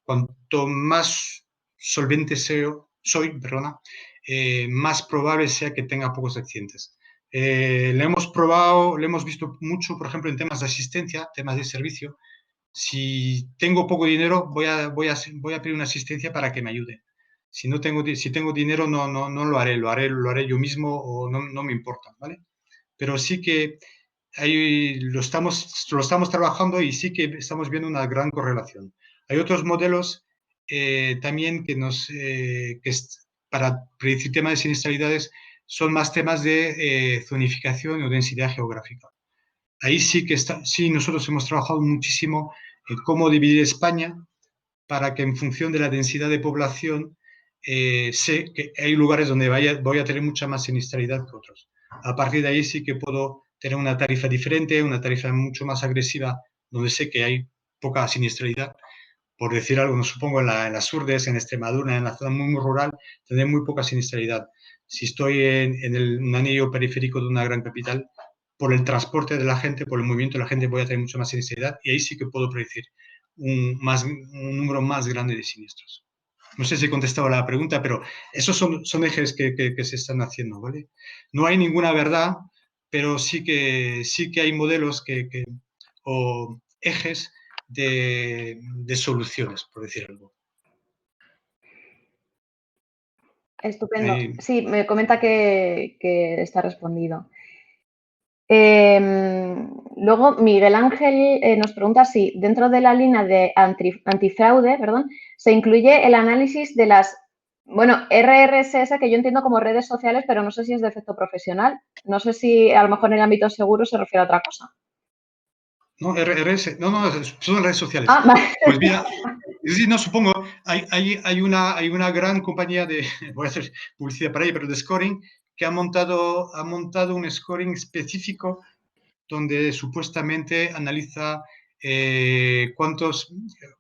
Cuanto más solvente soy, más probable sea que tenga pocos accidentes. Lo hemos probado, lo hemos visto mucho, por ejemplo, en temas de asistencia, temas de servicio. Si tengo poco dinero, voy a pedir una asistencia para que me ayude. Si tengo dinero, no lo haré yo mismo o no me importa, ¿vale? Pero sí que lo estamos trabajando y sí que estamos viendo una gran correlación. Hay otros modelos también para predecir temas de siniestralidades son más temas de zonificación o densidad geográfica. Ahí sí que nosotros hemos trabajado muchísimo en cómo dividir España para que en función de la densidad de población sé que hay lugares donde voy a tener mucha más siniestralidad que otros. A partir de ahí sí que puedo tener una tarifa diferente, una tarifa mucho más agresiva, donde sé que hay poca siniestralidad. Por decir algo, no supongo en las Urdes, en Extremadura, en la zona muy rural, tendré muy poca siniestralidad. Si estoy en un anillo periférico de una gran capital, por el transporte de la gente, por el movimiento de la gente, voy a tener mucha más siniestralidad y ahí sí que puedo predecir un número más grande de siniestros. No sé si he contestado la pregunta, pero esos son ejes que se están haciendo, ¿vale? No hay ninguna verdad, pero sí que hay modelos o ejes de soluciones, por decir algo. Estupendo. Ahí. Sí, me comenta que está respondido. Luego, Miguel Ángel nos pregunta si dentro de la línea de antifraude, se incluye el análisis de las, RRSS, que yo entiendo como redes sociales, pero no sé si es de efecto profesional. No sé si a lo mejor en el ámbito seguro se refiere a otra cosa. No, RRS, no, son redes sociales. Ah, vale. Pues mira, sí, no, supongo, hay una gran compañía voy a hacer publicidad para ella, pero de scoring, que ha montado un scoring específico donde supuestamente analiza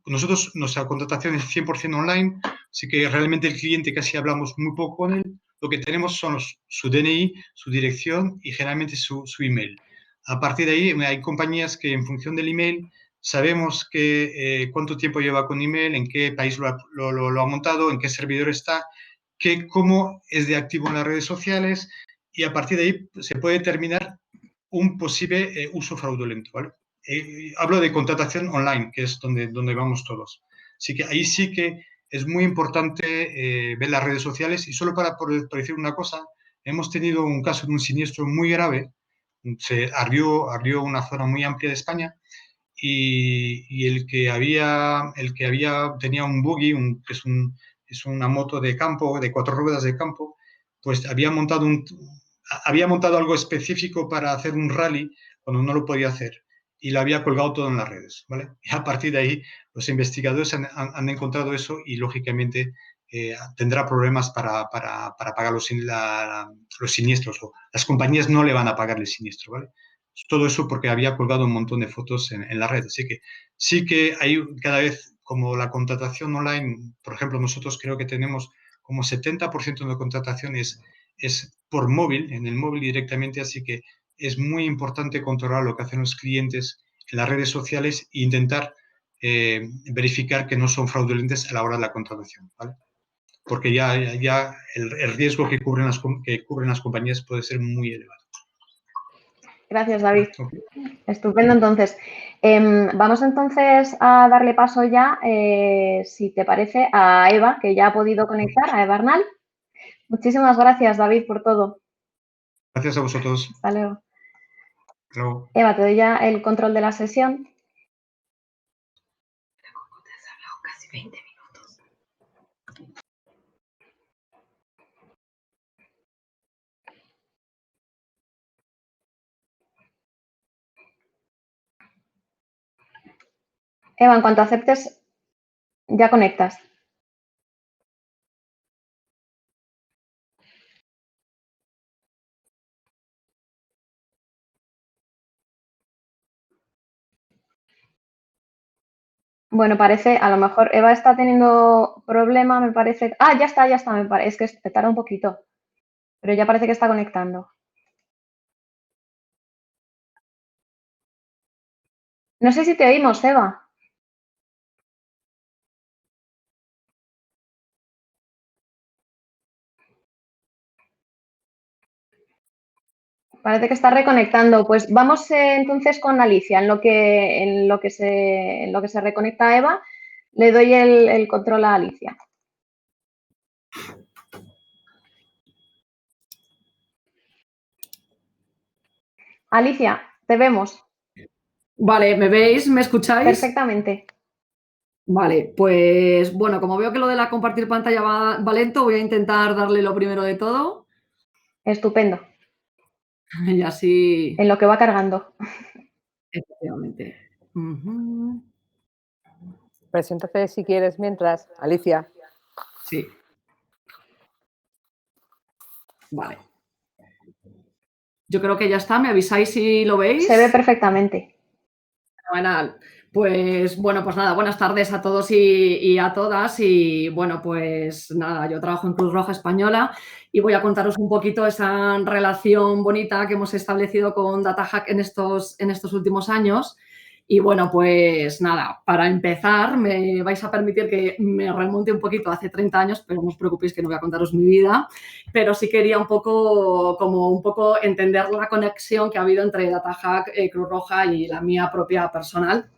nosotros, nuestra contratación es 100% online, así que realmente el cliente casi hablamos muy poco con él, lo que tenemos son su DNI, su dirección y generalmente su email. A partir de ahí hay compañías que en función del email sabemos cuánto tiempo lleva con email, en qué país lo ha montado, en qué servidor está, cómo es de activo en las redes sociales y a partir de ahí se puede determinar un posible uso fraudulento, ¿vale? Hablo de contratación online, que es donde vamos todos. Así que ahí sí que es muy importante ver las redes sociales y solo por decir una cosa, hemos tenido un caso de un siniestro muy grave, se ardió una zona muy amplia de España y el que tenía un buggy, que es una moto de campo, de 4 ruedas de campo, pues había montado algo específico para hacer un rally cuando no lo podía hacer y lo había colgado todo en las redes, ¿vale? Y a partir de ahí los investigadores han encontrado eso y lógicamente tendrá problemas para pagar los siniestros o las compañías no le van a pagar el siniestro, ¿vale? Todo eso porque había colgado un montón de fotos en la red. Así que sí que hay cada vez como la contratación online, por ejemplo, nosotros creo que tenemos como 70% de contratación es por móvil, en el móvil directamente, así que es muy importante controlar lo que hacen los clientes las redes sociales e intentar verificar que no son fraudulentas a la hora de la contratación, ¿vale? Porque ya el riesgo que cubren las compañías puede ser muy elevado. Gracias, David. Okay. Estupendo, entonces. Vamos entonces a darle paso ya, si te parece, a Eva, que ya ha podido conectar, a Eva Arnal. Muchísimas gracias, David, por todo. Gracias a vosotros. Hasta luego. Hasta luego. Eva, te doy ya el control de la sesión. Casi 20 minutos. Eva, en cuanto aceptes, ya conectas. Bueno, parece, a lo mejor Eva está teniendo problema, me parece. Ah, ya está, me parece. Es que te tarda un poquito, pero ya parece que está conectando. No sé si te oímos, Eva. Parece que está reconectando. Pues vamos entonces con Alicia. En lo que se reconecta Eva, le doy el control a Alicia. Alicia, te vemos. Vale, ¿me veis? ¿Me escucháis? Perfectamente. Vale, pues bueno, como veo que lo de la compartir pantalla va lento, voy a intentar darle lo primero de todo. Estupendo. Y así... En lo que va cargando. Efectivamente. Preséntate si quieres mientras, Alicia. Sí. Vale. Yo creo que ya está. ¿Me avisáis si lo veis? Se ve perfectamente. Fenomenal. Pues bueno, pues nada, buenas tardes a todos y a todas. Y bueno, pues nada, yo trabajo en Cruz Roja Española y voy a contaros un poquito esa relación bonita que hemos establecido con DataHack en estos últimos años. Y bueno, pues nada, para empezar me vais a permitir que me remonte un poquito hace 30 años, pero no os preocupéis que no voy a contaros mi vida, pero sí quería un poco entender la conexión que ha habido entre DataHack, Cruz Roja y la mía propia personal.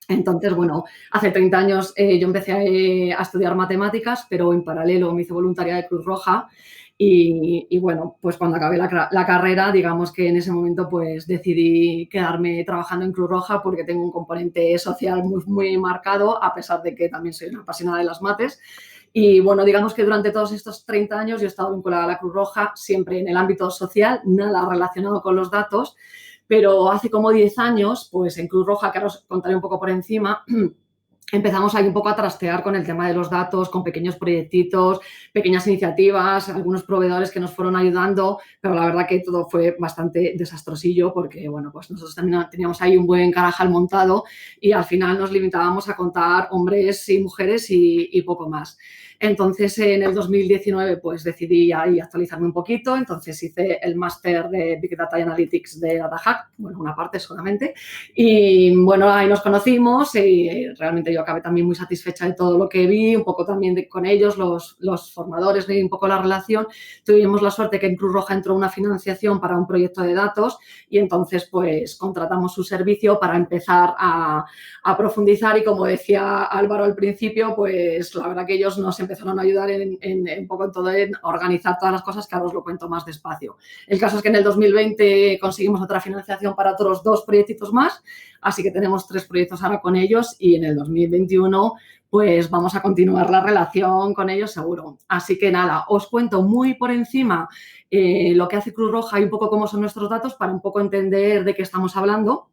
Entonces, bueno, hace 30 años yo empecé a estudiar matemáticas, pero en paralelo me hice voluntaria de Cruz Roja y bueno, pues cuando acabé la carrera, digamos que en ese momento pues decidí quedarme trabajando en Cruz Roja porque tengo un componente social muy, muy marcado, a pesar de que también soy una apasionada de las mates. Y bueno, digamos que durante todos estos 30 años yo he estado vinculada a la Cruz Roja siempre en el ámbito social, nada relacionado con los datos. Pero hace como 10 años, pues en Cruz Roja, que ahora os contaré un poco por encima, empezamos ahí un poco a trastear con el tema de los datos, con pequeños proyectitos, pequeñas iniciativas, algunos proveedores que nos fueron ayudando, pero la verdad que todo fue bastante desastrosillo porque, bueno, pues nosotros también teníamos ahí un buen carajal montado y al final nos limitábamos a contar hombres y mujeres y poco más. Entonces, en el 2019, pues decidí ahí actualizarme un poquito. Entonces, hice el máster de Big Data y Analytics de DataHack, bueno, una parte solamente. Y, bueno, ahí nos conocimos y realmente yo acabé también muy satisfecha de todo lo que vi, un poco también con ellos, los formadores, vi un poco la relación. Tuvimos la suerte que en Cruz Roja entró una financiación para un proyecto de datos y entonces, pues, contratamos su servicio para empezar a profundizar y, como decía Álvaro al principio, pues, la verdad que ellos nos empezaron a ayudar un poco en todo, en organizar todas las cosas, que ahora os lo cuento más despacio. El caso es que en el 2020 conseguimos otra financiación para otros 2 proyectitos más, así que tenemos 3 proyectos ahora con ellos y en el 2021 pues vamos a continuar la relación con ellos seguro. Así que nada, os cuento muy por encima lo que hace Cruz Roja y un poco cómo son nuestros datos para un poco entender de qué estamos hablando.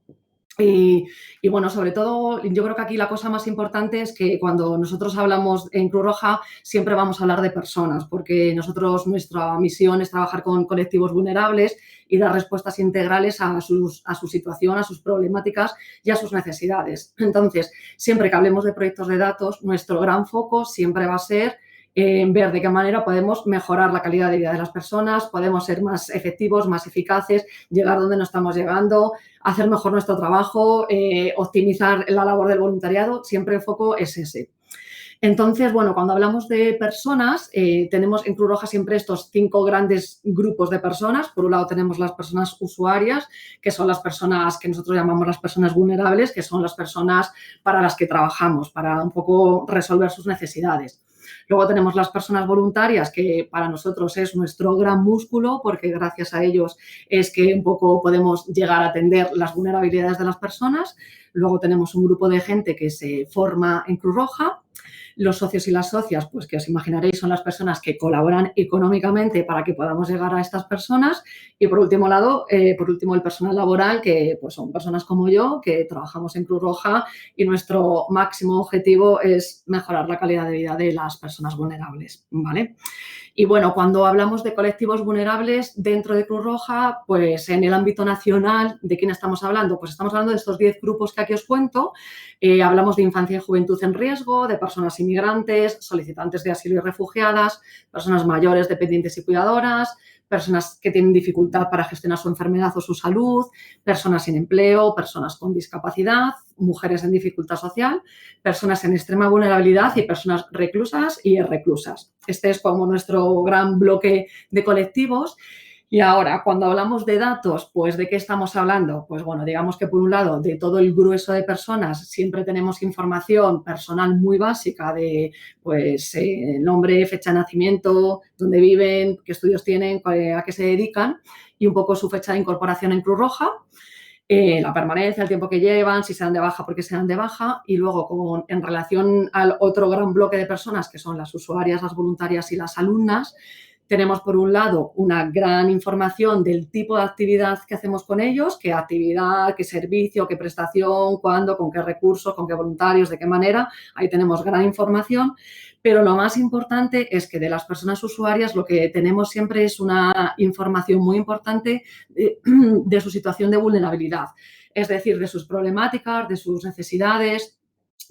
Y bueno, sobre todo, yo creo que aquí la cosa más importante es que cuando nosotros hablamos en Cruz Roja siempre vamos a hablar de personas, porque nuestra misión es trabajar con colectivos vulnerables y dar respuestas integrales a su situación, a sus problemáticas y a sus necesidades. Entonces, siempre que hablemos de proyectos de datos, nuestro gran foco siempre va a ser ver de qué manera podemos mejorar la calidad de vida de las personas, podemos ser más efectivos, más eficaces, llegar donde no estamos llegando, hacer mejor nuestro trabajo, optimizar la labor del voluntariado. Siempre el foco es ese. Entonces, bueno, cuando hablamos de personas, tenemos en Cruz Roja siempre estos 5 grandes grupos de personas. Por un lado tenemos las personas usuarias, que son las personas que nosotros llamamos las personas vulnerables, que son las personas para las que trabajamos, para un poco resolver sus necesidades. Luego tenemos las personas voluntarias, que para nosotros es nuestro gran músculo, porque gracias a ellos es que un poco podemos llegar a atender las vulnerabilidades de las personas. Luego tenemos un grupo de gente que se forma en Cruz Roja. Los socios y las socias, pues que os imaginaréis, son las personas que colaboran económicamente para que podamos llegar a estas personas. Y por último el personal laboral, que pues son personas como yo, que trabajamos en Cruz Roja y nuestro máximo objetivo es mejorar la calidad de vida de las personas vulnerables, ¿vale? Y bueno, cuando hablamos de colectivos vulnerables dentro de Cruz Roja, pues en el ámbito nacional, ¿de quién estamos hablando? Pues estamos hablando de estos 10 grupos que aquí os cuento. Hablamos de infancia y juventud en riesgo, de personas inmigrantes, solicitantes de asilo y refugiadas, personas mayores, dependientes y cuidadoras, personas que tienen dificultad para gestionar su enfermedad o su salud, personas sin empleo, personas con discapacidad, mujeres en dificultad social, personas en extrema vulnerabilidad y personas reclusas y reclusas. Este es como nuestro gran bloque de colectivos. Y ahora, cuando hablamos de datos, pues ¿de qué estamos hablando? Pues bueno, digamos que por un lado, de todo el grueso de personas, siempre tenemos información personal muy básica de pues nombre, fecha de nacimiento, dónde viven, qué estudios tienen, a qué se dedican y un poco su fecha de incorporación en Cruz Roja. La permanencia, el tiempo que llevan, si se dan de baja, por qué se dan de baja. Y luego, en relación al otro gran bloque de personas, que son las usuarias, las voluntarias y las alumnas, tenemos, por un lado, una gran información del tipo de actividad que hacemos con ellos, qué actividad, qué servicio, qué prestación, cuándo, con qué recursos, con qué voluntarios, de qué manera. Ahí tenemos gran información. Pero lo más importante es que de las personas usuarias lo que tenemos siempre es una información muy importante de su situación de vulnerabilidad. Es decir, de sus problemáticas, de sus necesidades,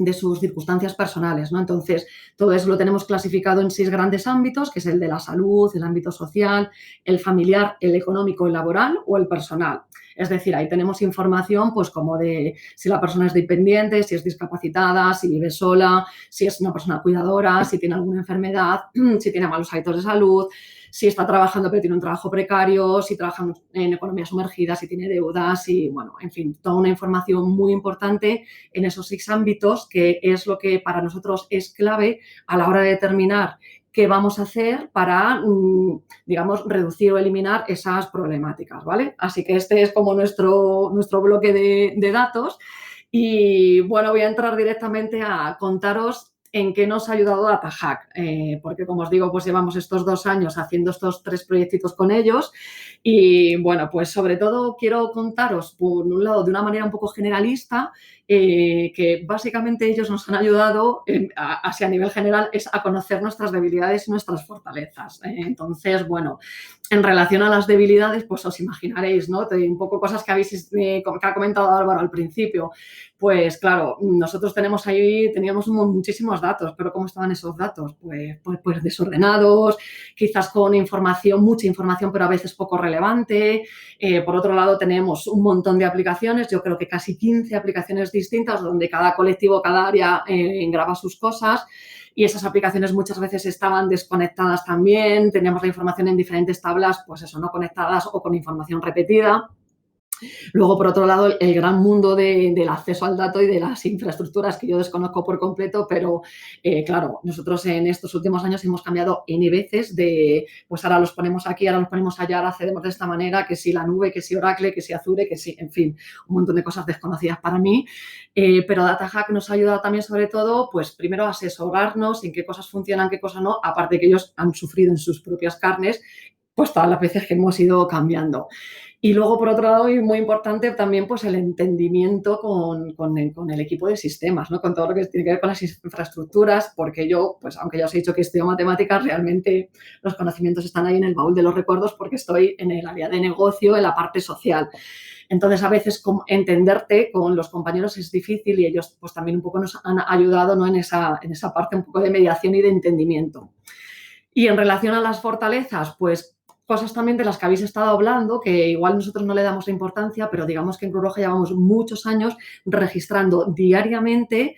de sus circunstancias personales, ¿no? Entonces, todo eso lo tenemos clasificado en 6 grandes ámbitos, que es el de la salud, el ámbito social, el familiar, el económico, el laboral o el personal. Es decir, ahí tenemos información pues como de si la persona es dependiente, si es discapacitada, si vive sola, si es una persona cuidadora, si tiene alguna enfermedad, si tiene malos hábitos de salud, si está trabajando pero tiene un trabajo precario, si trabaja en economía sumergida, si tiene deudas y, bueno, en fin, toda una información muy importante en esos 6 ámbitos que es lo que para nosotros es clave a la hora de determinar qué vamos a hacer para, digamos, reducir o eliminar esas problemáticas, ¿vale? Así que este es como nuestro bloque de datos y, bueno, voy a entrar directamente a contaros en qué nos ha ayudado DataHack, porque como os digo, pues llevamos estos 2 años haciendo estos 3 proyectitos con ellos y, bueno, pues sobre todo quiero contaros, por un lado, de una manera un poco generalista, que básicamente ellos nos han ayudado, así a nivel general, es a conocer nuestras debilidades y nuestras fortalezas. Entonces, bueno, en relación a las debilidades, pues os imaginaréis, ¿no? Un poco cosas que que ha comentado Álvaro al principio. Pues claro, nosotros teníamos muchísimos datos, pero ¿cómo estaban esos datos? Pues desordenados, quizás con mucha información, pero a veces poco relevante. Por otro lado, tenemos un montón de aplicaciones, yo creo que casi 15 aplicaciones distintas, donde cada colectivo, cada área graba sus cosas. Y esas aplicaciones muchas veces estaban desconectadas también, teníamos la información en diferentes tablas, pues eso, no conectadas o con información repetida. Luego, por otro lado, el gran mundo del acceso al dato y de las infraestructuras que yo desconozco por completo, pero claro, nosotros en estos últimos años hemos cambiado N veces pues ahora los ponemos aquí, ahora los ponemos allá, ahora accedemos de esta manera, que si la nube, que si Oracle, que si Azure, que si, en fin, un montón de cosas desconocidas para mí. Pero DataHack nos ha ayudado también, sobre todo, pues primero a asesorarnos en qué cosas funcionan, qué cosas no, aparte de que ellos han sufrido en sus propias carnes, pues todas las veces que hemos ido cambiando. Y luego, por otro lado, y muy importante también, pues el entendimiento con el equipo de sistemas, ¿no? Con todo lo que tiene que ver con las infraestructuras, porque yo, pues aunque ya os he dicho que estudio matemáticas, realmente los conocimientos están ahí en el baúl de los recuerdos porque estoy en el área de negocio, en la parte social. Entonces, a veces entenderte con los compañeros es difícil y ellos pues también un poco nos han ayudado, ¿no? en esa parte un poco de mediación y de entendimiento. Y en relación a las fortalezas, pues cosas también de las que habéis estado hablando, que igual nosotros no le damos la importancia, pero digamos que en Cruz Roja llevamos muchos años registrando diariamente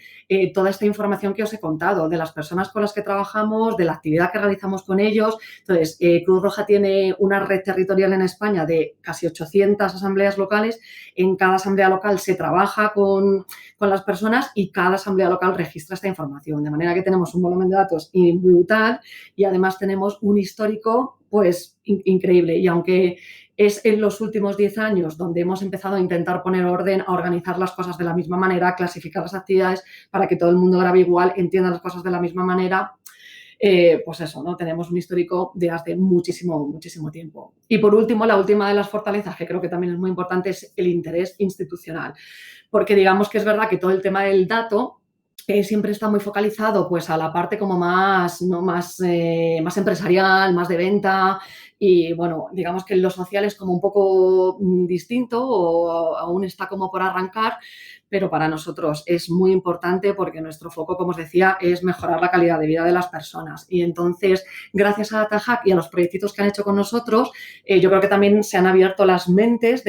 toda esta información que os he contado, de las personas con las que trabajamos, de la actividad que realizamos con ellos. Entonces, Cruz Roja tiene una red territorial en España de casi 800 asambleas locales. En cada asamblea local se trabaja con las personas y cada asamblea local registra esta información, de manera que tenemos un volumen de datos brutal y además tenemos un histórico pues increíble. Y aunque es en los últimos 10 años donde hemos empezado a intentar poner orden, a organizar las cosas de la misma manera, clasificar las actividades para que todo el mundo grabe igual, entienda las cosas de la misma manera, pues eso, ¿no? Tenemos un histórico de hace muchísimo, muchísimo tiempo. Y por último, la última de las fortalezas, que creo que también es muy importante, es el interés institucional. Porque digamos que es verdad que todo el tema del dato siempre está muy focalizado pues a la parte como más, ¿no? más empresarial, más de venta y bueno, digamos que lo social es como un poco distinto o aún está como por arrancar, pero para nosotros es muy importante porque nuestro foco, como os decía, es mejorar la calidad de vida de las personas. Y entonces, gracias a DataHack y a los proyectitos que han hecho con nosotros, yo creo que también se han abierto las mentes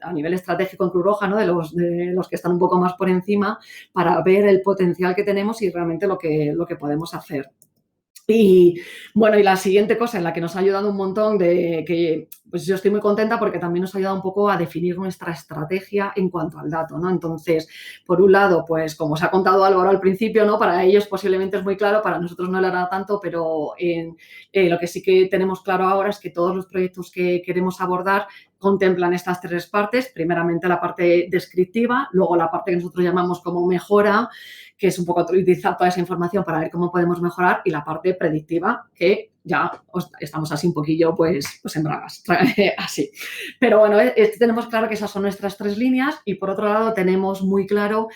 a nivel estratégico en Cruz Roja, ¿no? de los que están un poco más por encima, para ver el potencial que tenemos y realmente lo que podemos hacer. Y bueno, y la siguiente cosa en la que nos ha ayudado un montón, que pues yo estoy muy contenta porque también nos ha ayudado un poco a definir nuestra estrategia en cuanto al dato, ¿no? Entonces, por un lado, pues como os ha contado Álvaro al principio, ¿no? Para ellos posiblemente es muy claro, para nosotros no lo hará tanto, pero lo que sí que tenemos claro ahora es que todos los proyectos que queremos abordar contemplan estas tres partes. Primeramente la parte descriptiva, luego la parte que nosotros llamamos como mejora, que es un poco utilizar toda esa información para ver cómo podemos mejorar, y la parte predictiva, que ya estamos así un poquillo pues en bragas, así. Pero bueno, tenemos claro que esas son nuestras tres líneas y por otro lado tenemos muy claro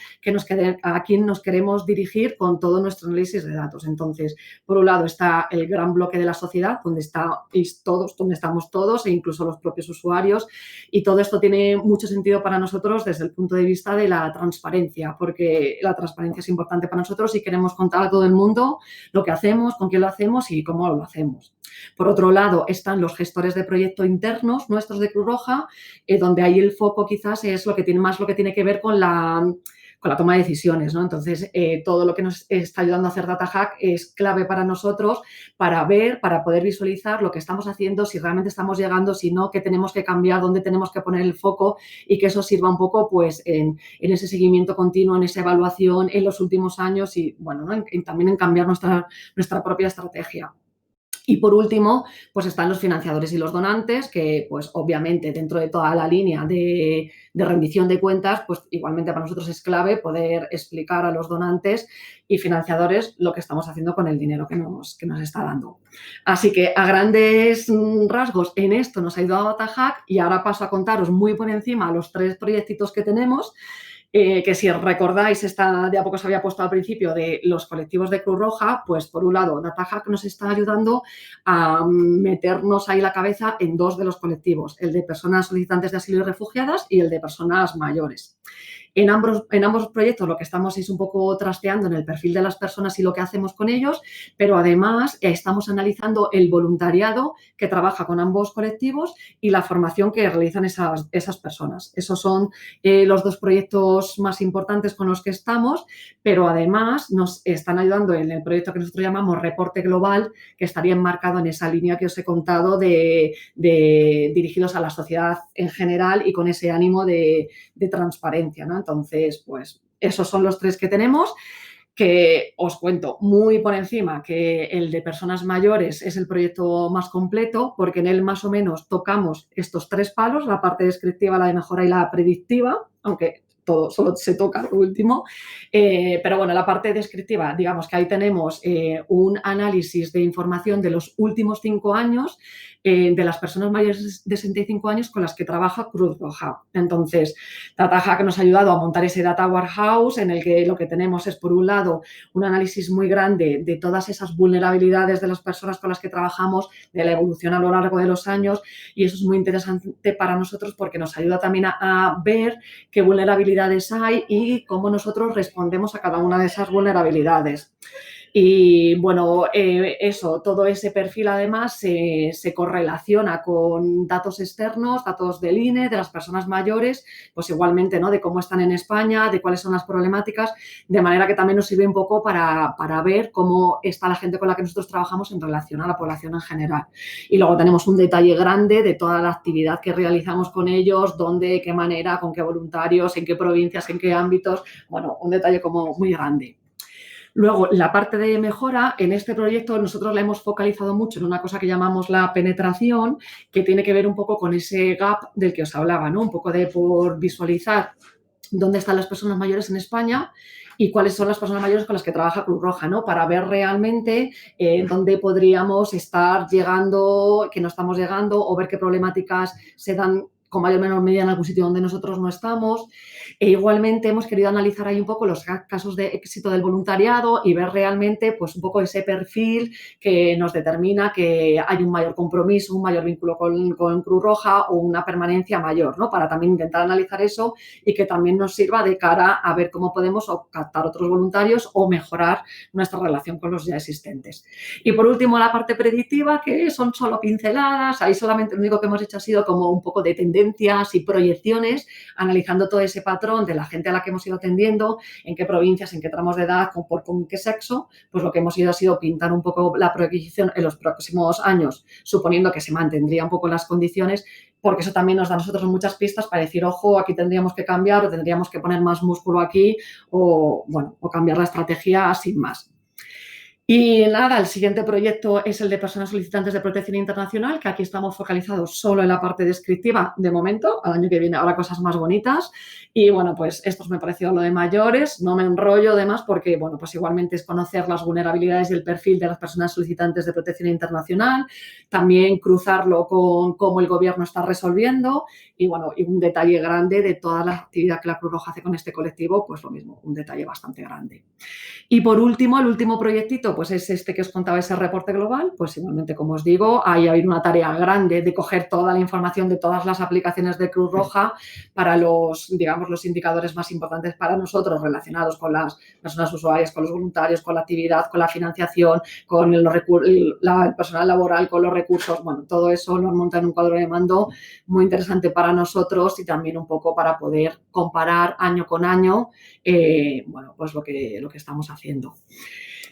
a quién nos queremos dirigir con todo nuestro análisis de datos. Entonces, por un lado está el gran bloque de la sociedad, donde estamos todos e incluso los propios usuarios, y todo esto tiene mucho sentido para nosotros desde el punto de vista de la transparencia, porque la transparencia es importante para nosotros y queremos contar a todo el mundo lo que hacemos, con quién lo hacemos y cómo lo hacemos. Por otro lado, están los gestores de proyecto internos nuestros de Cruz Roja, donde ahí el foco quizás es lo que tiene que ver con la toma de decisiones, ¿no? Entonces, todo lo que nos está ayudando a hacer DataHack es clave para nosotros para poder visualizar lo que estamos haciendo, si realmente estamos llegando, si no, qué tenemos que cambiar, dónde tenemos que poner el foco y que eso sirva un poco pues en ese seguimiento continuo, en esa evaluación en los últimos años y, bueno, ¿no? también en cambiar nuestra propia estrategia. Y por último, pues están los financiadores y los donantes, que pues obviamente dentro de toda la línea de rendición de cuentas, pues igualmente para nosotros es clave poder explicar a los donantes y financiadores lo que estamos haciendo con el dinero que nos está dando. Así que a grandes rasgos en esto nos ha ayudado DataHack y ahora paso a contaros muy por encima los tres proyectitos que tenemos. Que si recordáis, esta diapositiva que os había puesto al principio de los colectivos de Cruz Roja, pues por un lado DataHack nos está ayudando a meternos ahí la cabeza en dos de los colectivos, el de personas solicitantes de asilo y refugiadas y el de personas mayores. En ambos proyectos lo que estamos es un poco trasteando en el perfil de las personas y lo que hacemos con ellos, pero además estamos analizando el voluntariado que trabaja con ambos colectivos y la formación que realizan esas personas. Esos son los dos proyectos más importantes con los que estamos, pero además nos están ayudando en el proyecto que nosotros llamamos Reporte Global, que estaría enmarcado en esa línea que os he contado de dirigidos a la sociedad en general y con ese ánimo de transparencia, ¿no? Entonces, pues esos son los tres que tenemos, que os cuento muy por encima que el de personas mayores es el proyecto más completo porque en él más o menos tocamos estos tres palos, la parte descriptiva, la de mejora y la predictiva, aunque todo solo se toca lo último. Pero bueno, la parte descriptiva, digamos que ahí tenemos un análisis de información de los últimos 5 años de las personas mayores de 65 años con las que trabaja Cruz Roja. Entonces, DataHack nos ha ayudado a montar ese Data Warehouse en el que lo que tenemos es, por un lado, un análisis muy grande de todas esas vulnerabilidades de las personas con las que trabajamos, de la evolución a lo largo de los años, y eso es muy interesante para nosotros porque nos ayuda también a ver qué vulnerabilidades hay y cómo nosotros respondemos a cada una de esas vulnerabilidades. Y bueno, eso, todo ese perfil además se correlaciona con datos externos, datos del INE, de las personas mayores, pues igualmente, ¿no? De cómo están en España, de cuáles son las problemáticas, de manera que también nos sirve un poco para ver cómo está la gente con la que nosotros trabajamos en relación a la población en general. Y luego tenemos un detalle grande de toda la actividad que realizamos con ellos, dónde, de qué manera, con qué voluntarios, en qué provincias, en qué ámbitos, bueno, un detalle como muy grande. Luego, la parte de mejora, en este proyecto nosotros la hemos focalizado mucho en una cosa que llamamos la penetración, que tiene que ver un poco con ese gap del que os hablaba, ¿no? Un poco de por visualizar dónde están las personas mayores en España y cuáles son las personas mayores con las que trabaja Cruz Roja, ¿no? Para ver realmente dónde podríamos estar llegando, que no estamos llegando, o ver qué problemáticas se dan con mayor o menor medida en algún sitio donde nosotros no estamos. E igualmente hemos querido analizar ahí un poco los casos de éxito del voluntariado y ver realmente pues un poco ese perfil que nos determina que hay un mayor compromiso, un mayor vínculo con Cruz Roja o una permanencia mayor, ¿no? Para también intentar analizar eso y que también nos sirva de cara a ver cómo podemos captar otros voluntarios o mejorar nuestra relación con los ya existentes. Y por último, la parte predictiva, que son solo pinceladas, ahí solamente lo único que hemos hecho ha sido como un poco de tendencias y proyecciones, analizando todo ese patrón de la gente a la que hemos ido atendiendo, en qué provincias, en qué tramos de edad, con qué sexo, pues lo que hemos ido ha sido pintar un poco la proyección en los próximos años, suponiendo que se mantendría un poco las condiciones, porque eso también nos da a nosotros muchas pistas para decir, ojo, aquí tendríamos que cambiar o tendríamos que poner más músculo aquí o, bueno, o cambiar la estrategia sin más. Y nada, el siguiente proyecto es el de personas solicitantes de protección internacional, que aquí estamos focalizados solo en la parte descriptiva de momento. Al año que viene habrá cosas más bonitas. Y bueno, pues esto me pareció lo de mayores. No me enrollo de más porque, bueno, pues igualmente es conocer las vulnerabilidades y el perfil de las personas solicitantes de protección internacional. También cruzarlo con cómo el gobierno está resolviendo. Y bueno, y un detalle grande de toda la actividad que la Cruz Roja hace con este colectivo, pues lo mismo, un detalle bastante grande. Y por último, el último proyectito, pues es este que os contaba, ese reporte global. Pues igualmente, como os digo, ahí hay una tarea grande de coger toda la información de todas las aplicaciones de Cruz Roja para los, digamos, los indicadores más importantes para nosotros relacionados con las personas usuarias, con los voluntarios, con la actividad, con la financiación, con el personal laboral, con los recursos. Bueno, todo eso nos monta en un cuadro de mando muy interesante para nosotros y también un poco para poder comparar año con año, bueno, pues lo que estamos haciendo.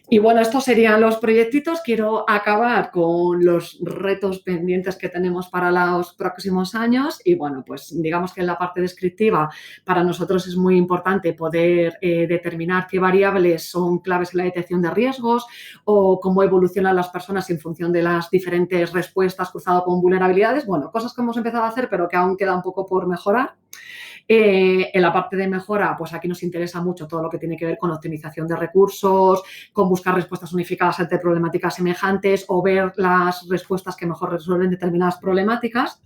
Y bueno, estos serían los proyectitos. Quiero acabar con los retos pendientes que tenemos para los próximos años. Y bueno, pues digamos que en la parte descriptiva para nosotros es muy importante poder determinar qué variables son claves en la detección de riesgos o cómo evolucionan las personas en función de las diferentes respuestas cruzado con vulnerabilidades. Bueno, cosas que hemos empezado a hacer pero que aún queda un poco por mejorar. En la parte de mejora, pues aquí nos interesa mucho todo lo que tiene que ver con optimización de recursos, con buscar respuestas unificadas ante problemáticas semejantes o ver las respuestas que mejor resuelven determinadas problemáticas.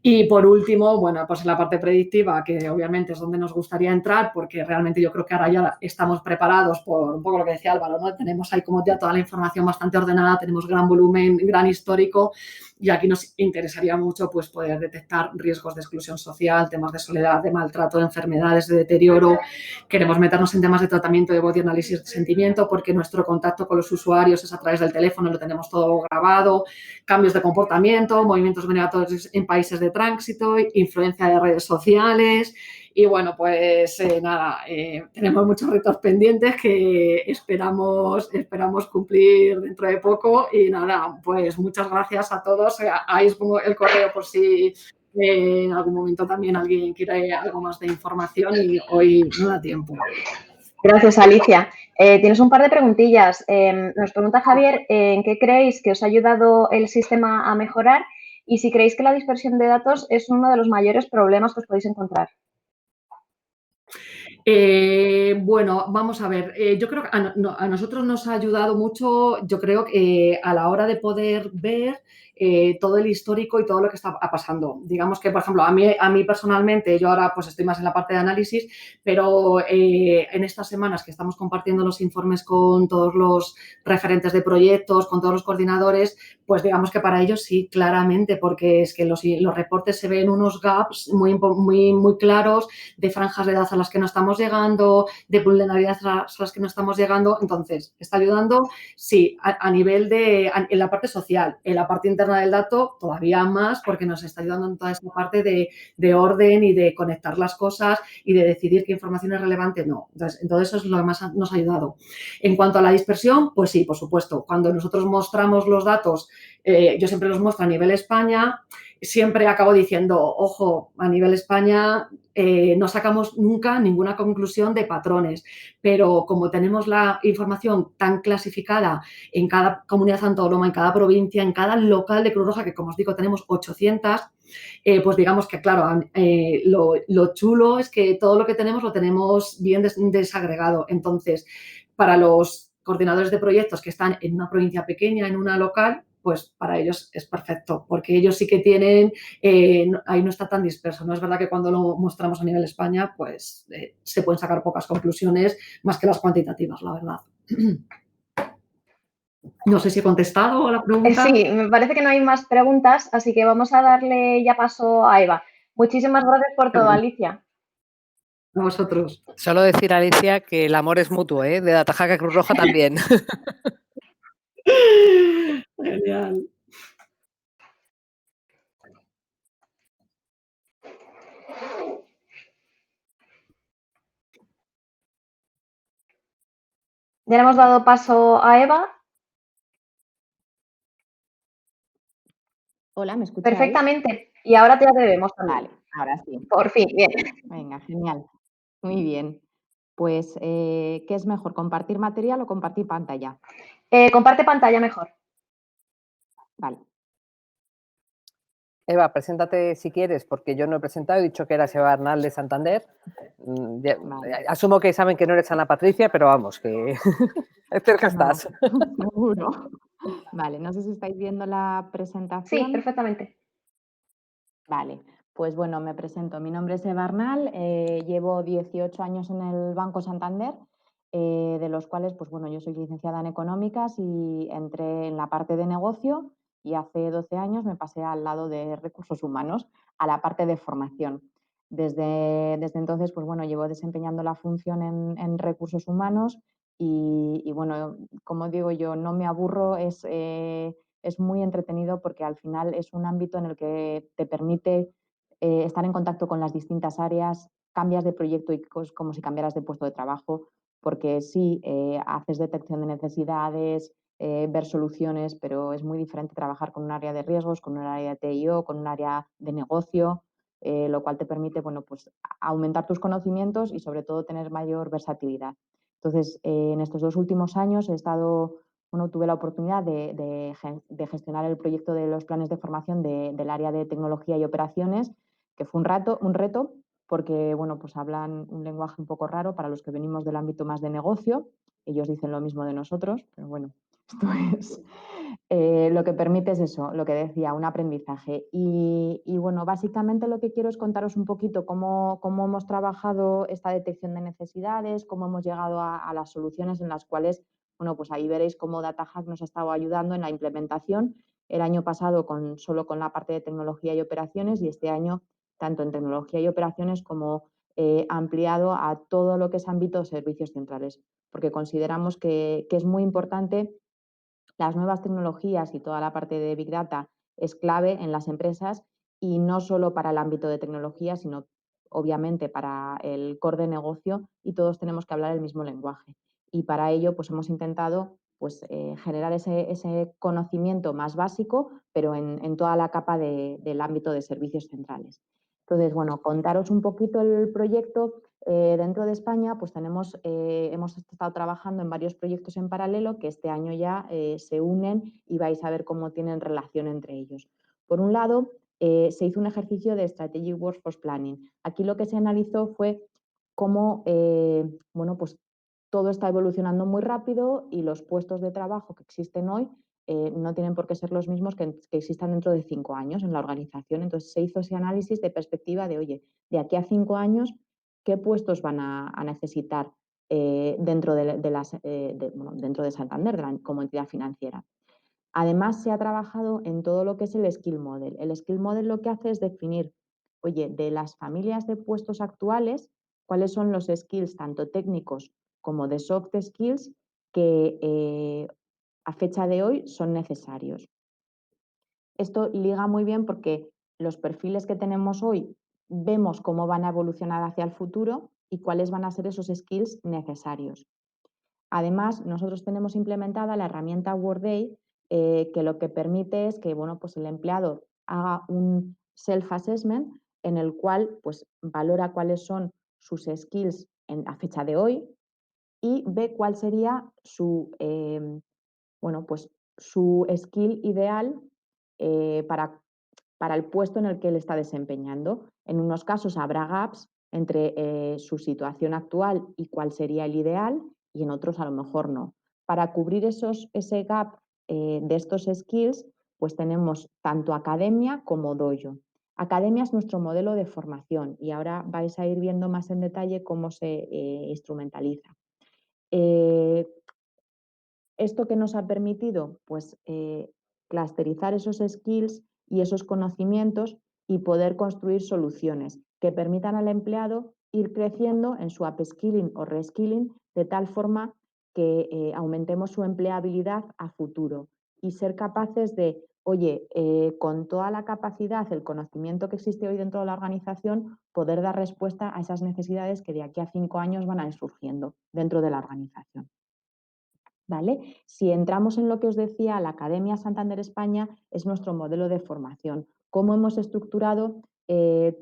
Y por último, bueno, pues en la parte predictiva, que obviamente es donde nos gustaría entrar, porque realmente yo creo que ahora ya estamos preparados por un poco lo que decía Álvaro, ¿no? Tenemos ahí como ya toda la información bastante ordenada, tenemos gran volumen, gran histórico, y aquí nos interesaría mucho pues poder detectar riesgos de exclusión social, temas de soledad, de maltrato, de enfermedades, de deterioro. Queremos meternos en temas de tratamiento de body análisis de sentimiento, porque nuestro contacto con los usuarios es a través del teléfono, lo tenemos todo grabado, cambios de comportamiento, movimientos migratorios en países de tránsito, influencia de redes sociales. Y bueno, pues nada, tenemos muchos retos pendientes que esperamos cumplir dentro de poco. Y nada, pues muchas gracias a todos. Ahí os pongo el correo por si en algún momento también alguien quiere algo más de información y hoy no da tiempo. Gracias, Alicia. Tienes un par de preguntillas. Nos pregunta Javier, ¿en qué creéis que os ha ayudado el sistema a mejorar? Y si creéis que la dispersión de datos es uno de los mayores problemas que os podéis encontrar. Bueno, vamos a ver. Yo creo que a nosotros nos ha ayudado mucho, yo creo que a la hora de poder ver todo el histórico y todo lo que está pasando. Digamos que, por ejemplo, a mí personalmente, yo ahora pues estoy más en la parte de análisis, pero en estas semanas que estamos compartiendo los informes con todos los referentes de proyectos, con todos los coordinadores, pues digamos que para ellos sí, claramente, porque es que los reportes se ven unos gaps muy claros de franjas de edad a las que no estamos llegando, de vulnerabilidad a las que no estamos llegando. Entonces, está ayudando, sí, a nivel en la parte social, en la parte interna del dato todavía más, porque nos está ayudando en toda esta parte de orden y de conectar las cosas y de decidir qué información es relevante o no. Entonces, en todo eso es lo que más nos ha ayudado. En cuanto a la dispersión, pues sí, por supuesto. Cuando nosotros mostramos los datos, yo siempre los muestro a nivel España, siempre acabo diciendo, ojo, a nivel España no sacamos nunca ninguna conclusión de patrones, pero como tenemos la información tan clasificada en cada comunidad autónoma, en cada provincia, en cada local de Cruz Roja, que como os digo tenemos 800, pues digamos que, claro, lo chulo es que todo lo que tenemos lo tenemos bien desagregado. Entonces, para los coordinadores de proyectos que están en una provincia pequeña, en una local, pues para ellos es perfecto, porque ellos sí que tienen, ahí no está tan disperso. No es verdad que cuando lo mostramos a nivel España, pues se pueden sacar pocas conclusiones, más que las cuantitativas, la verdad. No sé si he contestado a la pregunta. Sí, me parece que no hay más preguntas, así que vamos a darle ya paso a Eva. Muchísimas gracias por todo, Alicia. A vosotros. Solo decir, Alicia, que el amor es mutuo, ¿eh? De DataHack a Cruz Roja también. Genial. Ya le hemos dado paso a Eva. Hola, ¿me escucháis? Perfectamente. Y ahora ya te vemos también. Vale, ahora sí. Por fin, bien. Venga, genial. Muy bien. Pues, ¿qué es mejor, compartir material o compartir pantalla? Comparte pantalla mejor. Vale. Eva, preséntate si quieres, porque yo no he presentado, he dicho que eras Eva Arnal de Santander. Vale. Asumo que saben que no eres Ana Patricia, pero vamos, que cerca estás. No, seguro. Vale, no sé si estáis viendo la presentación. Sí, perfectamente. Vale, pues bueno, me presento. Mi nombre es Eva Arnal, llevo 18 años en el Banco Santander, de los cuales, pues bueno, yo soy licenciada en Económicas y entré en la parte de negocio y hace 12 años me pasé al lado de recursos humanos, a la parte de formación. Desde entonces, pues bueno, llevo desempeñando la función en recursos humanos y bueno, como digo yo, no me aburro, es muy entretenido porque al final es un ámbito en el que te permite estar en contacto con las distintas áreas, cambias de proyecto y como si cambiaras de puesto de trabajo, porque sí, haces detección de necesidades, ver soluciones, pero es muy diferente trabajar con un área de riesgos, con un área de TIO, con un área de negocio, lo cual te permite, bueno, pues aumentar tus conocimientos y sobre todo tener mayor versatilidad. Entonces, en estos 2 últimos años tuve la oportunidad de gestionar el proyecto de los planes de formación del área de tecnología y operaciones, que fue un reto, porque bueno, pues hablan un lenguaje un poco raro para los que venimos del ámbito más de negocio. Ellos dicen lo mismo de nosotros, pero bueno, esto es lo que permite es eso, lo que decía, un aprendizaje. Y bueno, básicamente lo que quiero es contaros un poquito cómo hemos trabajado esta detección de necesidades, cómo hemos llegado a las soluciones en las cuales, bueno, pues ahí veréis cómo DataHack nos ha estado ayudando en la implementación. El año pasado solo con la parte de tecnología y operaciones y este año tanto en tecnología y operaciones como ampliado a todo lo que es ámbito de servicios centrales, porque consideramos que es muy importante. Las nuevas tecnologías y toda la parte de Big Data es clave en las empresas y no solo para el ámbito de tecnología, sino obviamente para el core de negocio y todos tenemos que hablar el mismo lenguaje. Y para ello pues hemos intentado generar ese conocimiento más básico, pero en toda la capa del ámbito de servicios centrales. Entonces, bueno, contaros un poquito el proyecto. Dentro de España, pues hemos estado trabajando en varios proyectos en paralelo que este año ya se unen y vais a ver cómo tienen relación entre ellos. Por un lado, se hizo un ejercicio de Strategic Workforce Planning. Aquí lo que se analizó fue cómo bueno, pues todo está evolucionando muy rápido y los puestos de trabajo que existen hoy no tienen por qué ser los mismos que existan dentro de 5 años en la organización. Entonces se hizo ese análisis de perspectiva de, oye, de aquí a 5 años, ¿qué puestos van a necesitar dentro de Santander, como entidad financiera? Además, se ha trabajado en todo lo que es el Skill Model. El Skill Model lo que hace es definir, oye, de las familias de puestos actuales, cuáles son los skills tanto técnicos como de soft skills que a fecha de hoy son necesarios. Esto liga muy bien porque los perfiles que tenemos hoy vemos cómo van a evolucionar hacia el futuro y cuáles van a ser esos skills necesarios. Además, nosotros tenemos implementada la herramienta Workday, que lo que permite es que pues el empleado haga un self-assessment en el cual pues, valora cuáles son sus skills a fecha de hoy y ve cuál sería su skill ideal para el puesto en el que él está desempeñando. En unos casos habrá gaps entre su situación actual y cuál sería el ideal, y en otros a lo mejor no. Para cubrir ese gap de estos skills, pues tenemos tanto academia como dojo. Academia es nuestro modelo de formación y ahora vais a ir viendo más en detalle cómo se instrumentaliza. ¿Esto qué nos ha permitido? Pues clusterizar esos skills y esos conocimientos y poder construir soluciones que permitan al empleado ir creciendo en su upskilling o reskilling de tal forma que aumentemos su empleabilidad a futuro y ser capaces de, oye, con toda la capacidad, el conocimiento que existe hoy dentro de la organización, poder dar respuesta a esas necesidades que de aquí a 5 años van a ir surgiendo dentro de la organización. ¿Vale? Si entramos en lo que os decía, la Academia Santander España es nuestro modelo de formación. Cómo hemos estructurado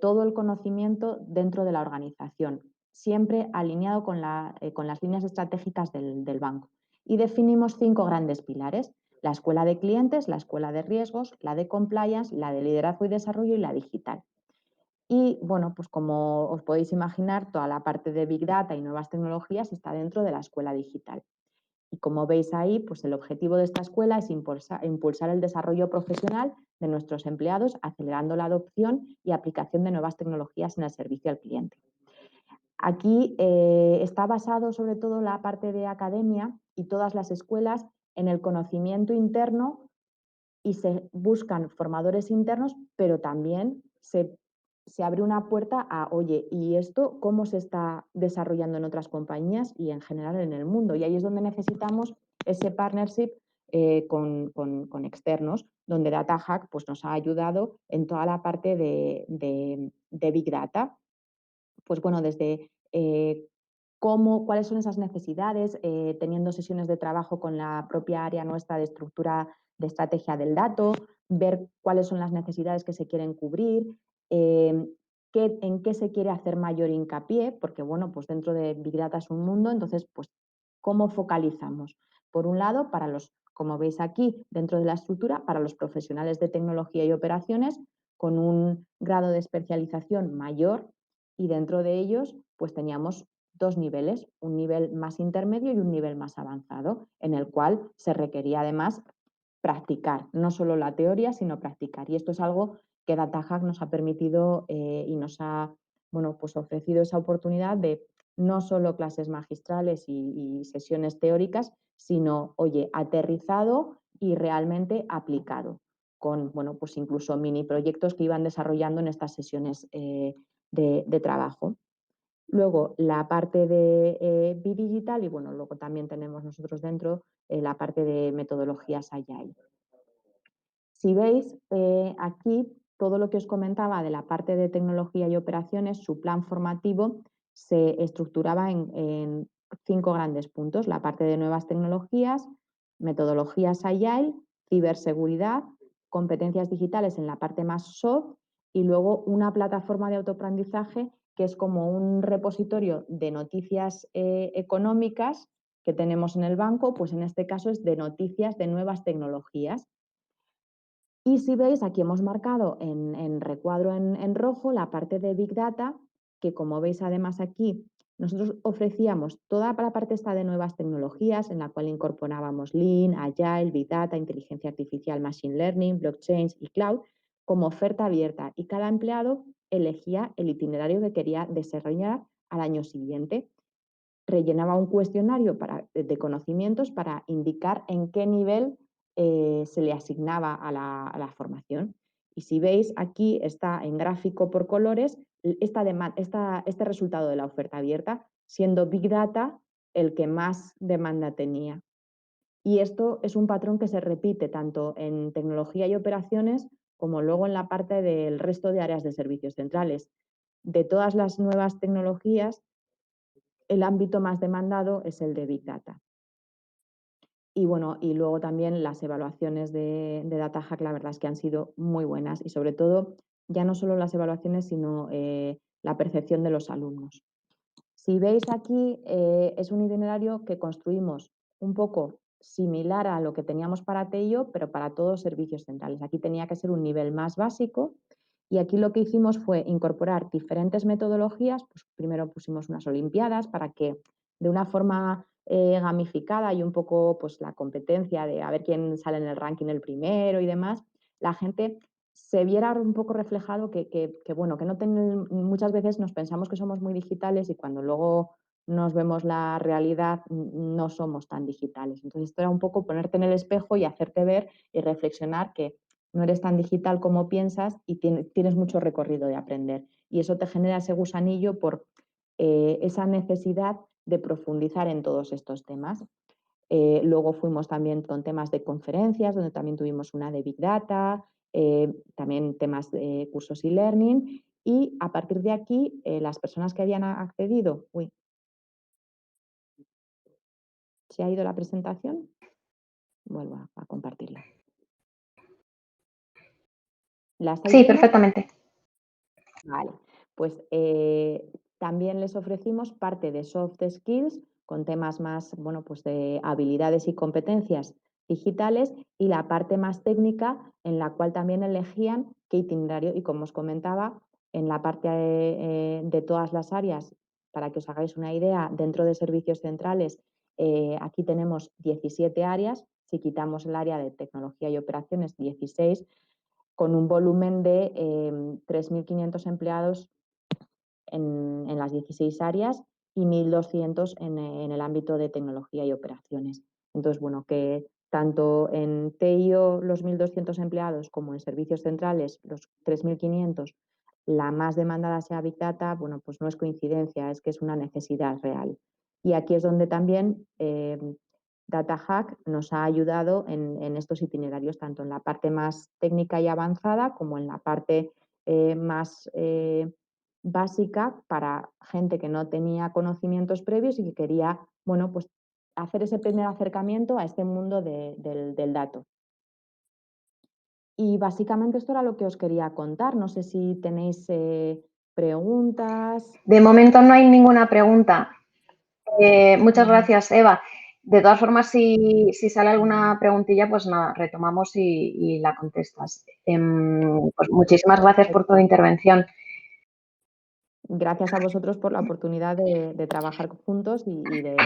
todo el conocimiento dentro de la organización, siempre alineado con las líneas estratégicas del banco. Y definimos 5 grandes pilares: la escuela de clientes, la escuela de riesgos, la de compliance, la de liderazgo y desarrollo y la digital. Y bueno, pues como os podéis imaginar, toda la parte de Big Data y nuevas tecnologías está dentro de la escuela digital. Y como veis ahí, pues el objetivo de esta escuela es impulsar el desarrollo profesional de nuestros empleados, acelerando la adopción y aplicación de nuevas tecnologías en el servicio al cliente. Aquí está basado sobre todo la parte de academia y todas las escuelas en el conocimiento interno, y se buscan formadores internos, pero también se abre una puerta a, oye, ¿y esto cómo se está desarrollando en otras compañías y en general en el mundo? Y ahí es donde necesitamos ese partnership con externos, donde DataHack pues, nos ha ayudado en toda la parte de Big Data. Pues bueno, desde cuáles son esas necesidades, teniendo sesiones de trabajo con la propia área nuestra de estructura de estrategia del dato, ver cuáles son las necesidades que se quieren cubrir, en qué se quiere hacer mayor hincapié, porque bueno, pues dentro de Big Data es un mundo, entonces, pues, ¿cómo focalizamos? Por un lado, como veis aquí, dentro de la estructura, para los profesionales de tecnología y operaciones, con un grado de especialización mayor, y dentro de ellos, pues teníamos 2 niveles, un nivel más intermedio y un nivel más avanzado, en el cual se requería además practicar, no solo la teoría, sino practicar. Y esto es algo que DataHack nos ha permitido y nos ha pues ofrecido esa oportunidad de no solo clases magistrales y sesiones teóricas, sino, oye, aterrizado y realmente aplicado, con pues incluso mini proyectos que iban desarrollando en estas sesiones de trabajo. Luego, la parte de B-Digital y bueno, luego también tenemos nosotros dentro la parte de metodologías Agile. Si veis aquí, todo lo que os comentaba de la parte de tecnología y operaciones, su plan formativo se estructuraba en 5 grandes puntos: la parte de nuevas tecnologías, metodologías Agile, ciberseguridad, competencias digitales en la parte más soft y luego una plataforma de autoaprendizaje que es como un repositorio de noticias económicas que tenemos en el banco, pues en este caso es de noticias de nuevas tecnologías. Y si veis, aquí hemos marcado en recuadro en rojo la parte de Big Data, que como veis además aquí Nosotros ofrecíamos toda la parte esta de nuevas tecnologías, en la cual incorporábamos Lean, Agile, Big Data, inteligencia artificial, Machine Learning, Blockchain y Cloud, como oferta abierta, y cada empleado elegía el itinerario que quería desarrollar al año siguiente. Rellenaba un cuestionario de conocimientos para indicar en qué nivel se le asignaba a la formación. Y si veis, aquí está en gráfico por colores este resultado de la oferta abierta, siendo Big Data el que más demanda tenía. Y esto es un patrón que se repite tanto en tecnología y operaciones como luego en la parte del resto de áreas de servicios centrales. De todas las nuevas tecnologías, el ámbito más demandado es el de Big Data. Y bueno, y luego también las evaluaciones de DataHack, la verdad es que han sido muy buenas, y sobre todo ya no solo las evaluaciones, sino la percepción de los alumnos. Si veis aquí, es un itinerario que construimos un poco similar a lo que teníamos para Tello, pero para todos servicios centrales. Aquí tenía que ser un nivel más básico, y aquí lo que hicimos fue incorporar diferentes metodologías. Pues primero pusimos unas olimpiadas para que de una forma gamificada y un poco pues la competencia de a ver quién sale en el ranking el primero y demás, la gente se viera un poco reflejado que no muchas veces nos pensamos que somos muy digitales y cuando luego nos vemos la realidad no somos tan digitales. Entonces esto era un poco ponerte en el espejo y hacerte ver y reflexionar que no eres tan digital como piensas y tienes mucho recorrido de aprender. Y eso te genera ese gusanillo por esa necesidad de profundizar en todos estos temas. Luego fuimos también con temas de conferencias, donde también tuvimos una de Big Data, también temas de cursos e-learning, y a partir de aquí las personas que habían accedido... ¿Se ha ido la presentación? Vuelvo a compartirla. ¿La estáis Sí, viendo? perfectamente. Vale, pues también les ofrecimos parte de soft skills con temas más, bueno, pues de habilidades y competencias digitales, y la parte más técnica en la cual también elegían qué itinerario, y como os comentaba, en la parte de todas las áreas, para que os hagáis una idea, dentro de servicios centrales, aquí tenemos 17 áreas, si quitamos el área de tecnología y operaciones, 16, con un volumen de 3.500 empleados en las 16 áreas y 1.200 en el ámbito de tecnología y operaciones. Entonces, bueno, que tanto en Tello los 1.200 empleados como en servicios centrales los 3.500, la más demandada sea Big Data, bueno, pues no es coincidencia, es que es una necesidad real. Y aquí es donde también DataHack nos ha ayudado en estos itinerarios, tanto en la parte más técnica y avanzada como en la parte más básica para gente que no tenía conocimientos previos y que quería, bueno, pues hacer ese primer acercamiento a este mundo del dato. Y básicamente esto era lo que os quería contar. No sé si tenéis preguntas. De momento no hay ninguna pregunta. Muchas gracias, Eva. De todas formas, si sale alguna preguntilla, pues nada, retomamos y la contestas. Pues muchísimas gracias por tu intervención. Gracias a vosotros por la oportunidad de trabajar juntos y de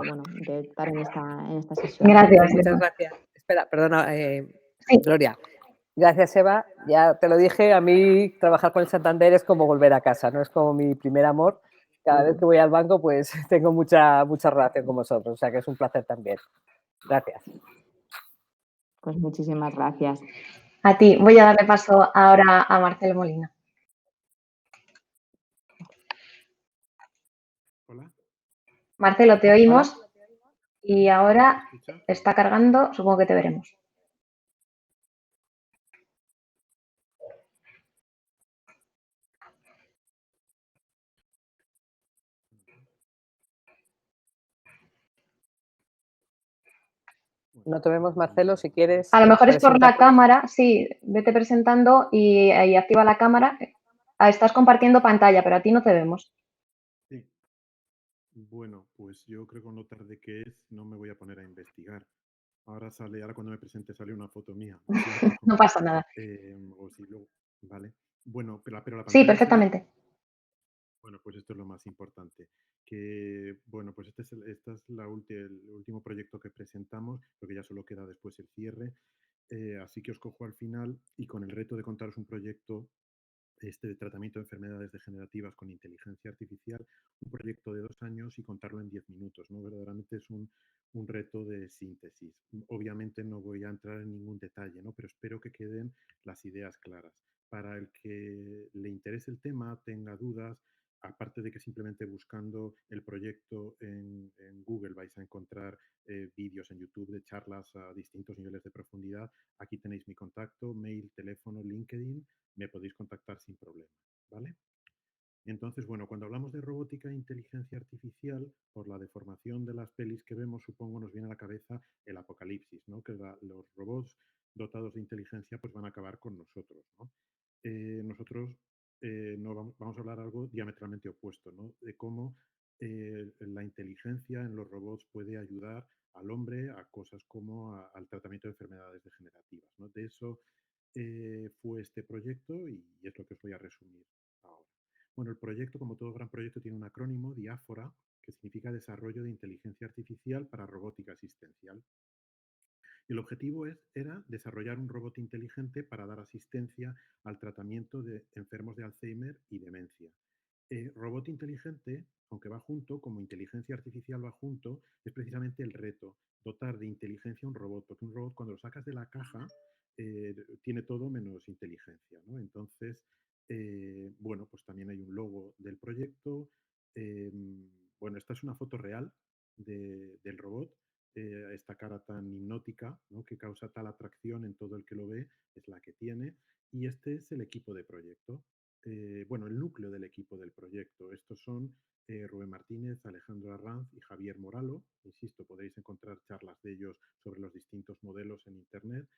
estar en esta sesión. Gracias. Muchas gracias. Espera, perdona, Sí. Gloria. Gracias, Eva. Ya te lo dije, a mí trabajar con el Santander es como volver a casa, ¿no? Es como mi primer amor. Cada vez que voy al banco, pues tengo mucha relación con vosotros, o sea que es un placer también. Gracias. Pues muchísimas gracias. A ti. Voy a darle paso ahora a Marcelo Molina. Hola. Marcelo, te oímos. Hola. Y ahora ¿Escucha? está cargando, supongo que te veremos. No te vemos, Marcelo, si quieres. A lo mejor es por la preséntate. cámara, sí, vete presentando y activa la cámara. Estás compartiendo pantalla, pero a ti no te vemos. Sí. Bueno, pues yo creo que con lo tarde que es, no me voy a poner a investigar. Ahora cuando me presente sale una foto mía. Lo siento. No pasa nada. O si luego, vale. Bueno, pero la Sí, pantalla se ve. perfectamente. Bueno, pues esto es lo más importante. Que, bueno, pues este es el último proyecto que presentamos, porque ya solo queda después el cierre. Así que os cojo al final y con el reto de contaros un proyecto de tratamiento de enfermedades degenerativas con inteligencia artificial, un proyecto de 2 años y contarlo en 10 minutos, ¿no? Verdaderamente es un reto de síntesis. Obviamente no voy a entrar en ningún detalle, ¿no? Pero espero que queden las ideas claras. Para el que le interese el tema, tenga dudas, aparte de que simplemente buscando el proyecto en Google vais a encontrar vídeos en YouTube de charlas a distintos niveles de profundidad, aquí tenéis mi contacto, mail, teléfono, LinkedIn, me podéis contactar sin problema, ¿vale? Entonces, bueno, cuando hablamos de robótica e inteligencia artificial, por la deformación de las pelis que vemos, supongo nos viene a la cabeza el apocalipsis, ¿no? Que los robots dotados de inteligencia pues van a acabar con nosotros, ¿no? Nosotros no vamos a hablar algo diametralmente opuesto, ¿no? De cómo la inteligencia en los robots puede ayudar al hombre a cosas como al tratamiento de enfermedades degenerativas, ¿no? De eso fue este proyecto y es lo que os voy a resumir ahora. Bueno, el proyecto, como todo gran proyecto, tiene un acrónimo, Diáfora, que significa Desarrollo de Inteligencia Artificial para Robótica Asistencial. El objetivo era desarrollar un robot inteligente para dar asistencia al tratamiento de enfermos de Alzheimer y demencia. Robot inteligente, aunque va junto, como inteligencia artificial va junto, es precisamente el reto, dotar de inteligencia a un robot, porque un robot cuando lo sacas de la caja tiene todo menos inteligencia, ¿no? Entonces, bueno, pues también hay un logo del proyecto. Bueno, esta es una foto real del robot. Esta cara tan hipnótica, ¿no? Que causa tal atracción en todo el que lo ve, es la que tiene. Y este es el equipo de proyecto. Bueno, el núcleo del equipo del proyecto. Estos son Rubén Martínez, Alejandro Arranz y Javier Moralo. Insisto, podéis encontrar charlas de ellos sobre los distintos modelos en Internet.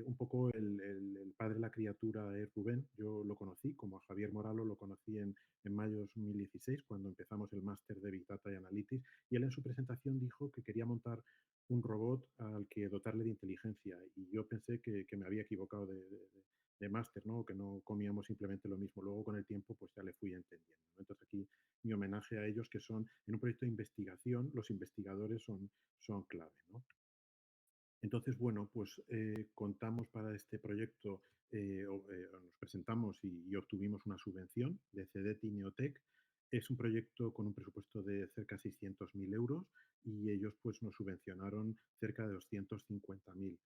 Un poco el padre de la criatura es Rubén. Yo lo conocí, como a Javier Moralo lo conocí en mayo de 2016, cuando empezamos el máster de Big Data y Analytics, y él en su presentación dijo que quería montar un robot al que dotarle de inteligencia, y yo pensé que me había equivocado de máster, ¿no? Que no comíamos simplemente lo mismo. Luego con el tiempo pues ya le fui entendiendo, ¿no? Entonces aquí mi homenaje a ellos, que son en un proyecto de investigación, los investigadores son clave, ¿no? Entonces, bueno, pues contamos para este proyecto, nos presentamos y obtuvimos una subvención de CEDETI Neotec. Es un proyecto con un presupuesto de cerca de 600.000 euros y ellos pues nos subvencionaron cerca de 250.000.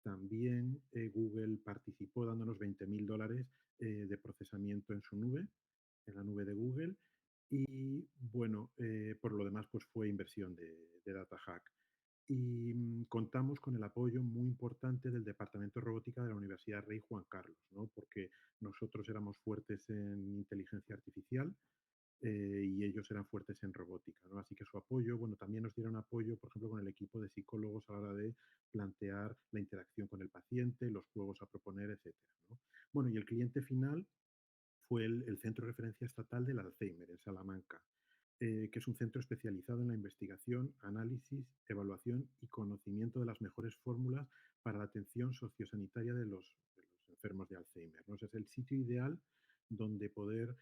También Google participó dándonos $20.000 de procesamiento en su nube, en la nube de Google. Y bueno, por lo demás pues fue inversión de DataHack. Y contamos con el apoyo muy importante del Departamento de Robótica de la Universidad Rey Juan Carlos, ¿no? Porque nosotros éramos fuertes en inteligencia artificial y ellos eran fuertes en robótica, ¿no? Así que su apoyo, bueno, también nos dieron apoyo, por ejemplo, con el equipo de psicólogos a la hora de plantear la interacción con el paciente, los juegos a proponer, etcétera, ¿no? Bueno, y el cliente final fue el Centro de Referencia Estatal del Alzheimer, en Salamanca, que es un centro especializado en la investigación, análisis, evaluación y conocimiento de las mejores fórmulas para la atención sociosanitaria de los enfermos de Alzheimer, ¿no? O sea, es el sitio ideal donde poder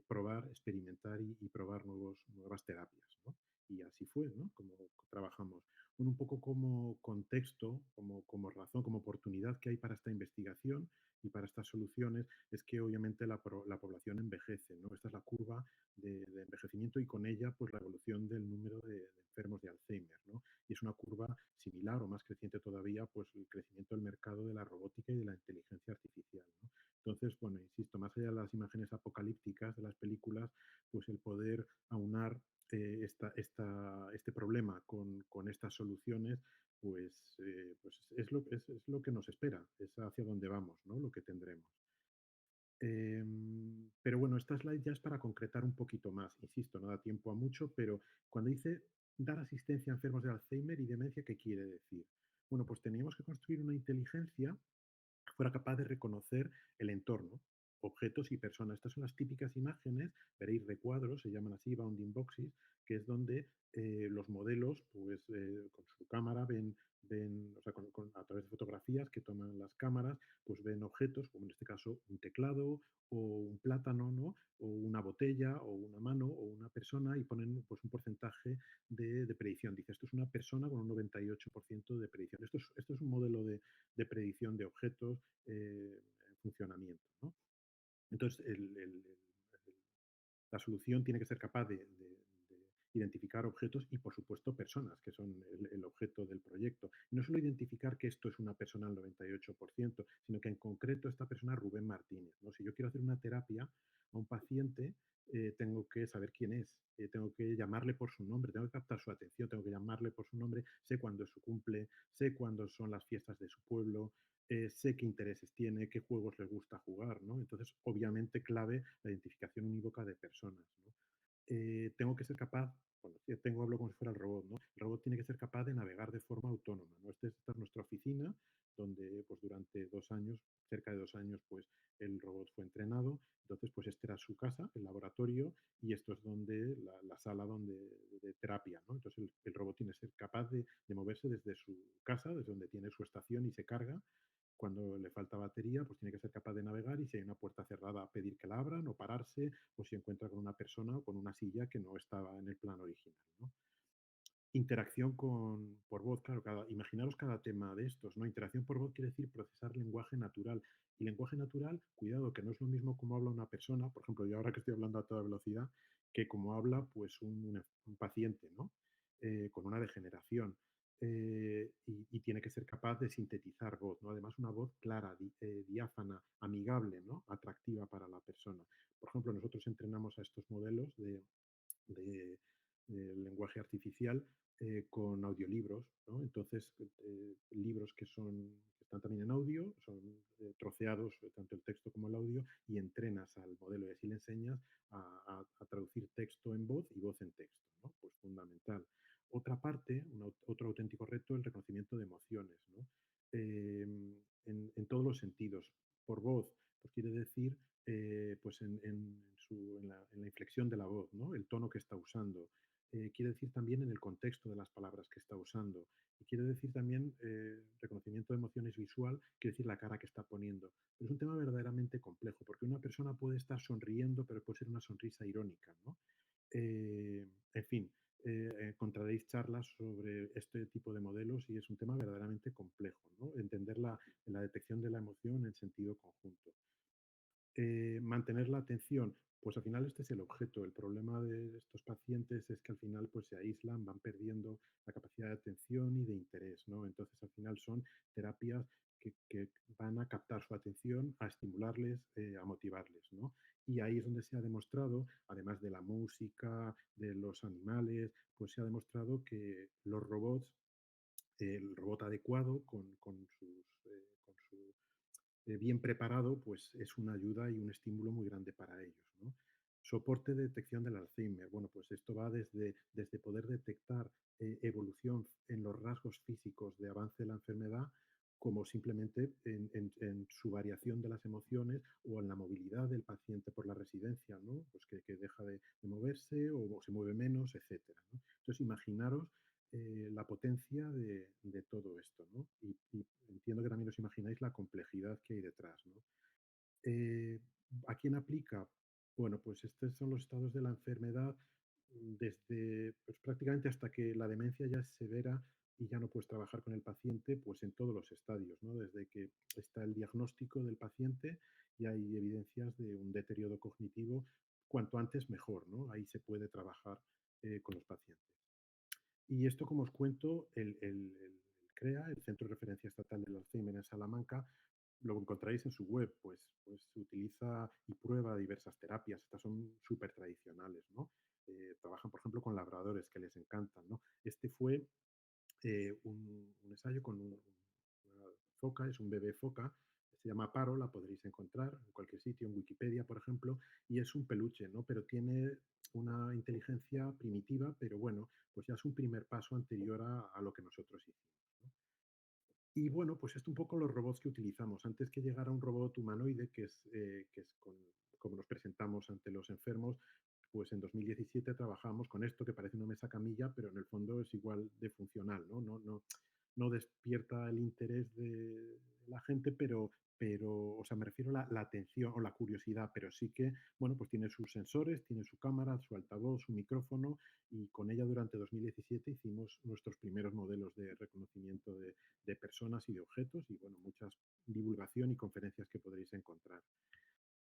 probar, experimentar y probar nuevas terapias, ¿no? Y así fue, ¿no? Como trabajamos. Bueno, un poco como contexto, como razón, como oportunidad que hay para esta investigación y para estas soluciones, es que obviamente la población envejece, ¿no? Esta es la curva de envejecimiento y con ella pues la evolución del número de enfermos de Alzheimer, ¿no? Y es una curva similar o más creciente todavía pues el crecimiento del mercado de la robótica y de la inteligencia artificial, ¿no? Entonces, bueno, insisto, más allá de las imágenes apocalípticas de las películas, pues el poder aunar este problema con estas soluciones, pues es lo que nos espera, es hacia donde vamos, ¿no? Lo que tendremos. Pero bueno, esta slide ya es para concretar un poquito más. Insisto, no da tiempo a mucho, pero cuando dice dar asistencia a enfermos de Alzheimer y demencia, ¿qué quiere decir? Bueno, pues teníamos que construir una inteligencia que fuera capaz de reconocer el entorno. objetos y personas. Estas son las típicas imágenes, veréis recuadros, se llaman así, bounding boxes, que es donde los modelos, pues con su cámara o sea, a través de fotografías que toman las cámaras, pues ven objetos, como en este caso un teclado o un plátano, ¿no? O una botella o una mano o una persona y ponen pues un porcentaje de predicción. Dice, esto es una persona con un 98% de predicción. Esto es un modelo de predicción de objetos en funcionamiento, ¿no? Entonces, la solución tiene que ser capaz de identificar objetos y, por supuesto, personas, que son el objeto del proyecto. Y no solo identificar que esto es una persona al 98%, sino que en concreto esta persona es Rubén Martínez, ¿no? Si yo quiero hacer una terapia a un paciente, tengo que saber quién es, tengo que llamarle por su nombre, tengo que captar su atención, tengo que llamarle por su nombre, sé cuándo es su cumple, sé cuándo son las fiestas de su pueblo, sé qué intereses tiene, qué juegos le gusta jugar, ¿no? Entonces, obviamente, clave la identificación unívoca de personas, ¿no? Tengo que ser capaz, bueno, hablo como si fuera el robot, ¿no? El robot tiene que ser capaz de navegar de forma autónoma, ¿no? Esta es nuestra oficina, donde pues durante 2 años, cerca de 2 años, pues el robot fue entrenado. Entonces, pues este era su casa, el laboratorio, y esto es donde la sala de terapia, ¿no? Entonces el robot tiene que ser capaz de moverse desde su casa, desde donde tiene su estación y se carga. Cuando le falta batería, pues tiene que ser capaz de navegar y si hay una puerta cerrada, pedir que la abran o pararse, o si encuentra con una persona o con una silla que no estaba en el plan original, ¿no? Interacción por voz, claro, imaginaros cada tema de estos, ¿no? Interacción por voz quiere decir procesar lenguaje natural. Y lenguaje natural, cuidado, que no es lo mismo como habla una persona, por ejemplo, yo ahora que estoy hablando a toda velocidad, que como habla pues un paciente, ¿no? Con una degeneración. Y tiene que ser capaz de sintetizar voz, ¿no? Además, una voz clara, diáfana, amigable, ¿no? Atractiva para la persona. Por ejemplo, nosotros entrenamos a estos modelos de lenguaje artificial con audiolibros, ¿no? Entonces, libros que están también en audio, son troceados, tanto el texto como el audio, y entrenas al modelo y así le enseñas a traducir texto en voz y voz en texto, ¿no? Pues fundamental. Otra parte, otro auténtico reto, el reconocimiento de emociones, ¿no? En todos los sentidos. Por voz, pues quiere decir pues en la inflexión de la voz, ¿no? El tono que está usando. Quiere decir también en el contexto de las palabras que está usando. Y quiere decir también reconocimiento de emociones visual, quiere decir la cara que está poniendo. Pero es un tema verdaderamente complejo, porque una persona puede estar sonriendo, pero puede ser una sonrisa irónica, ¿no? En fin, encontraréis charlas sobre este tipo de modelos y es un tema verdaderamente complejo, ¿no? Entender la detección de la emoción en sentido conjunto. Mantener la atención, pues al final este es el objeto. El problema de estos pacientes es que al final pues se aíslan, van perdiendo la capacidad de atención y de interés, ¿no? Entonces al final son terapias que van a captar su atención, a estimularles, a motivarles, ¿no? Y ahí es donde se ha demostrado, además de la música, de los animales, pues se ha demostrado que los robots, el robot adecuado con su bien preparado, pues es una ayuda y un estímulo muy grande para ellos, ¿no? Soporte de detección del Alzheimer. Bueno, pues esto va desde poder detectar evolución en los rasgos físicos de avance de la enfermedad, como simplemente en su variación de las emociones o en la movilidad del paciente por la residencia, ¿no? Pues que deja de moverse o se mueve menos, etcétera, ¿no? Entonces, imaginaros la potencia de todo esto, ¿no? Y entiendo que también os imagináis la complejidad que hay detrás, ¿no? Eh, ¿A quién aplica? Bueno, pues estos son los estados de la enfermedad desde pues, prácticamente hasta que la demencia ya es severa y ya no puedes trabajar con el paciente, pues en todos los estadios, ¿no? Desde que está el diagnóstico del paciente y hay evidencias de un deterioro cognitivo, cuanto antes mejor, ¿no? Ahí se puede trabajar con los pacientes. Y esto, como os cuento, el CREA, el Centro de Referencia Estatal del Alzheimer en Salamanca, lo encontraréis en su web, pues utiliza y prueba diversas terapias. Estas son súper tradicionales, ¿no? Trabajan, por ejemplo, con labradores que les encantan, ¿no? Este fue un ensayo con una foca, es un bebé foca, se llama Paro, la podréis encontrar en cualquier sitio, en Wikipedia, por ejemplo, y es un peluche, ¿no? Pero tiene una inteligencia primitiva, pero bueno, pues ya es un primer paso anterior a lo que nosotros hicimos, ¿no? Y bueno, pues esto un poco los robots que utilizamos. Antes que llegara un robot humanoide, que es como nos presentamos ante los enfermos, pues en 2017 trabajamos con esto que parece una mesa camilla, pero en el fondo es igual de funcional, ¿no? No despierta el interés de la gente, o sea, me refiero a la atención o la curiosidad, pero sí que, bueno, pues tiene sus sensores, tiene su cámara, su altavoz, su micrófono, y con ella durante 2017 hicimos nuestros primeros modelos de reconocimiento de personas y de objetos, y bueno, muchas divulgación y conferencias que podréis encontrar.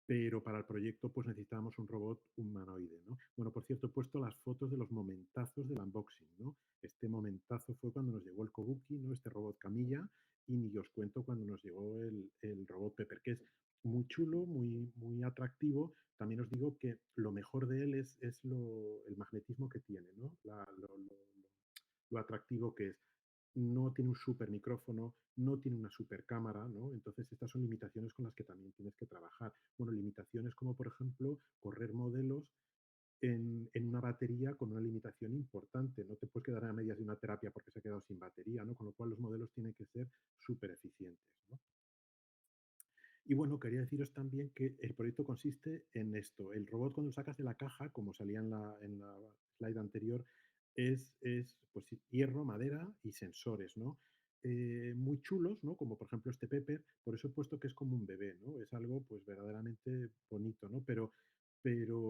Pero para el proyecto pues necesitábamos un robot humanoide, ¿no? Bueno, por cierto, he puesto las fotos de los momentazos del unboxing, ¿no? Este momentazo fue cuando nos llegó el Kobuki, ¿no? Este robot camilla, y ni os cuento cuando nos llegó el robot Pepper, que es muy chulo, muy atractivo. También os digo que lo mejor de él es el magnetismo que tiene, ¿no? Lo atractivo que es. No tiene un super micrófono, no tiene una super cámara, ¿no? Entonces estas son limitaciones con las que también tienes que trabajar. Bueno, limitaciones como por ejemplo correr modelos en una batería con una limitación importante. No te puedes quedar a medias de una terapia porque se ha quedado sin batería, ¿no? Con lo cual los modelos tienen que ser súper eficientes, ¿no? Y bueno, quería deciros también que el proyecto consiste en esto. El robot cuando lo sacas de la caja, como salía en la slide anterior, es pues, hierro, madera y sensores, ¿no? Muy chulos, ¿no? Como por ejemplo este Pepper, por eso he puesto que es como un bebé, ¿no? Es algo pues verdaderamente bonito, ¿no? Pero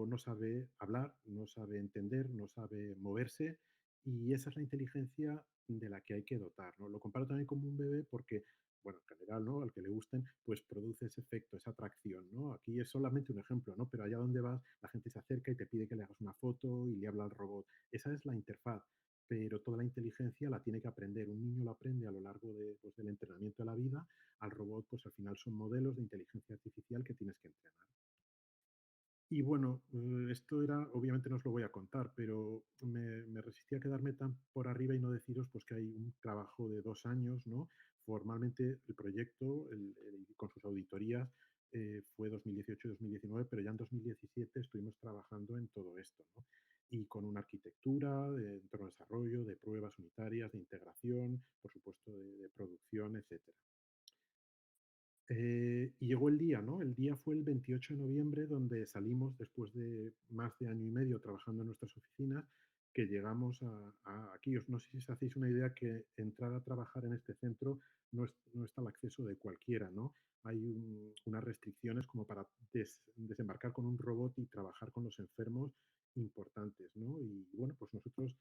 no sabe hablar, no sabe entender, no sabe moverse, y esa es la inteligencia de la que hay que dotar, ¿no? Lo comparo también como un bebé porque, bueno, en general, ¿no? Al que le gusten, pues produce ese efecto, esa atracción, ¿no? Aquí es solamente un ejemplo, ¿no? Pero allá donde vas, la gente se acerca y te pide que le hagas una foto y le habla al robot. Esa es la interfaz, pero toda la inteligencia la tiene que aprender. Un niño lo aprende a lo largo pues, del entrenamiento de la vida. Al robot, pues al final son modelos de inteligencia artificial que tienes que entrenar. Y bueno, esto era, obviamente no os lo voy a contar, pero me resistí a quedarme tan por arriba y no deciros pues que hay un trabajo de 2 años, ¿no? Formalmente el proyecto, con sus auditorías, fue 2018-2019, pero ya en 2017 estuvimos trabajando en todo esto, ¿no? Y con una arquitectura de entorno de desarrollo, de pruebas unitarias, de integración, por supuesto de producción, etcétera. Y llegó el día, ¿no? El día fue el 28 de noviembre, donde salimos después de más de año y medio trabajando en nuestras oficinas, que llegamos aquí. No sé si os hacéis una idea que entrar a trabajar en este centro no está al acceso de cualquiera, ¿no? Hay unas restricciones como para desembarcar con un robot y trabajar con los enfermos importantes, ¿no? Y bueno, pues nosotros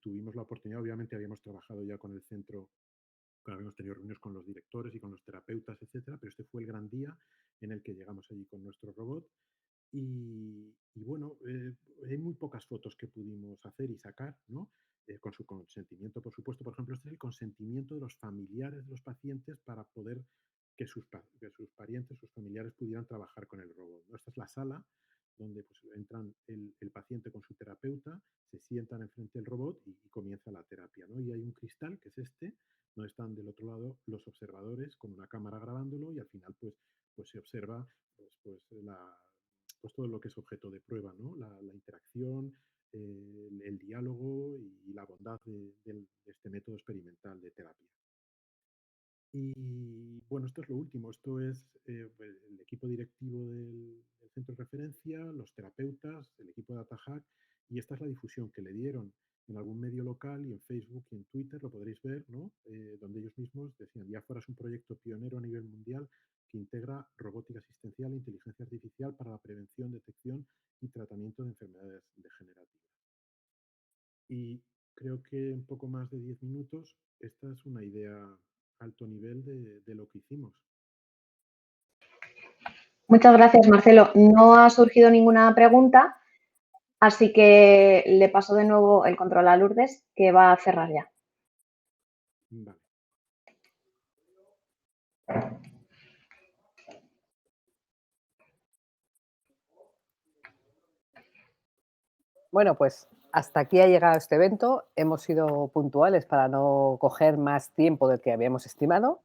tuvimos la oportunidad, obviamente habíamos trabajado ya con el centro, habíamos tenido reuniones con los directores y con los terapeutas, etcétera, pero este fue el gran día en el que llegamos allí con nuestro robot. Y bueno, hay muy pocas fotos que pudimos hacer y sacar, ¿no? Con su consentimiento, por supuesto. Por ejemplo, este es el consentimiento de los familiares de los pacientes para poder que sus parientes, sus familiares pudieran trabajar con el robot, ¿no? Esta es la sala donde pues, entran el paciente con su terapeuta, se sientan enfrente del robot y comienza la terapia, ¿no? Y hay un cristal, que es este, donde están del otro lado los observadores con una cámara grabándolo, y al final pues se observa pues todo lo que es objeto de prueba, ¿no? La interacción, el diálogo y la bondad de este método experimental de terapia. Y bueno, esto es lo último. Esto es el equipo directivo del centro de referencia, los terapeutas, el equipo de DataHack, y esta es la difusión que le dieron en algún medio local, y en Facebook y en Twitter lo podréis ver, ¿no? Donde ellos mismos decían: Diáfora es un proyecto pionero a nivel mundial que integra robótica asistencial e inteligencia artificial para la prevención, detección y tratamiento de enfermedades degenerativas. Y creo que en poco más de 10 minutos esta es una idea alto nivel de lo que hicimos. Muchas gracias, Marcelo. No ha surgido ninguna pregunta, así que le paso de nuevo el control a Lourdes, que va a cerrar ya. Vale. Bueno, pues hasta aquí ha llegado este evento. Hemos sido puntuales para no coger más tiempo del que habíamos estimado.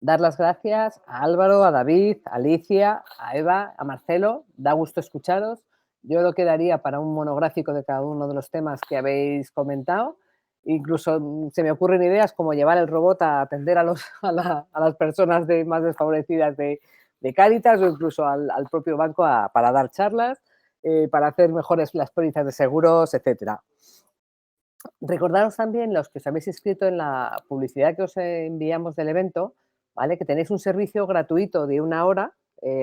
Dar las gracias a Álvaro, a David, a Alicia, a Eva, a Marcelo. Da gusto escucharos. Yo lo quedaría para un monográfico de cada uno de los temas que habéis comentado. Incluso se me ocurren ideas como llevar el robot a atender a las personas más desfavorecidas de Cáritas, o incluso al propio banco para dar charlas, para hacer mejores las pólizas de seguros, etcétera. Recordaros también, los que os habéis inscrito en la publicidad que os enviamos del evento, ¿vale?, que tenéis un servicio gratuito de 1 hora,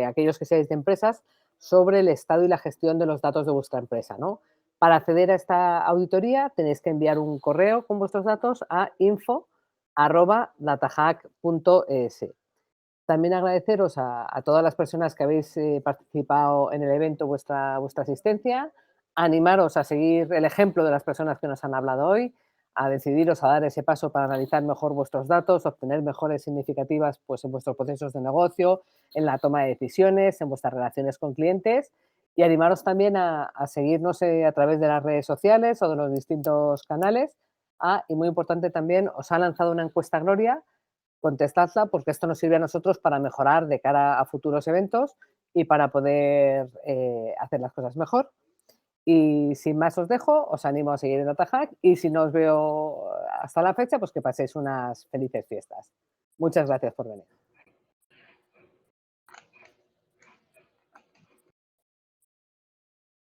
aquellos que seáis de empresas, sobre el estado y la gestión de los datos de vuestra empresa, ¿no? Para acceder a esta auditoría tenéis que enviar un correo con vuestros datos a info@datahack.es. También agradeceros a todas las personas que habéis participado en el evento vuestra asistencia, animaros a seguir el ejemplo de las personas que nos han hablado hoy, a decidiros a dar ese paso para analizar mejor vuestros datos, obtener mejores significativas pues, en vuestros procesos de negocio, en la toma de decisiones, en vuestras relaciones con clientes, y animaros también a seguirnos a través de las redes sociales o de los distintos canales. Y muy importante también, os ha lanzado una encuesta Gloria. Contestadla, porque esto nos sirve a nosotros para mejorar de cara a futuros eventos y para poder hacer las cosas mejor. Y sin más os dejo, os animo a seguir en DataHack, y si no os veo hasta la fecha, pues que paséis unas felices fiestas. Muchas gracias por venir.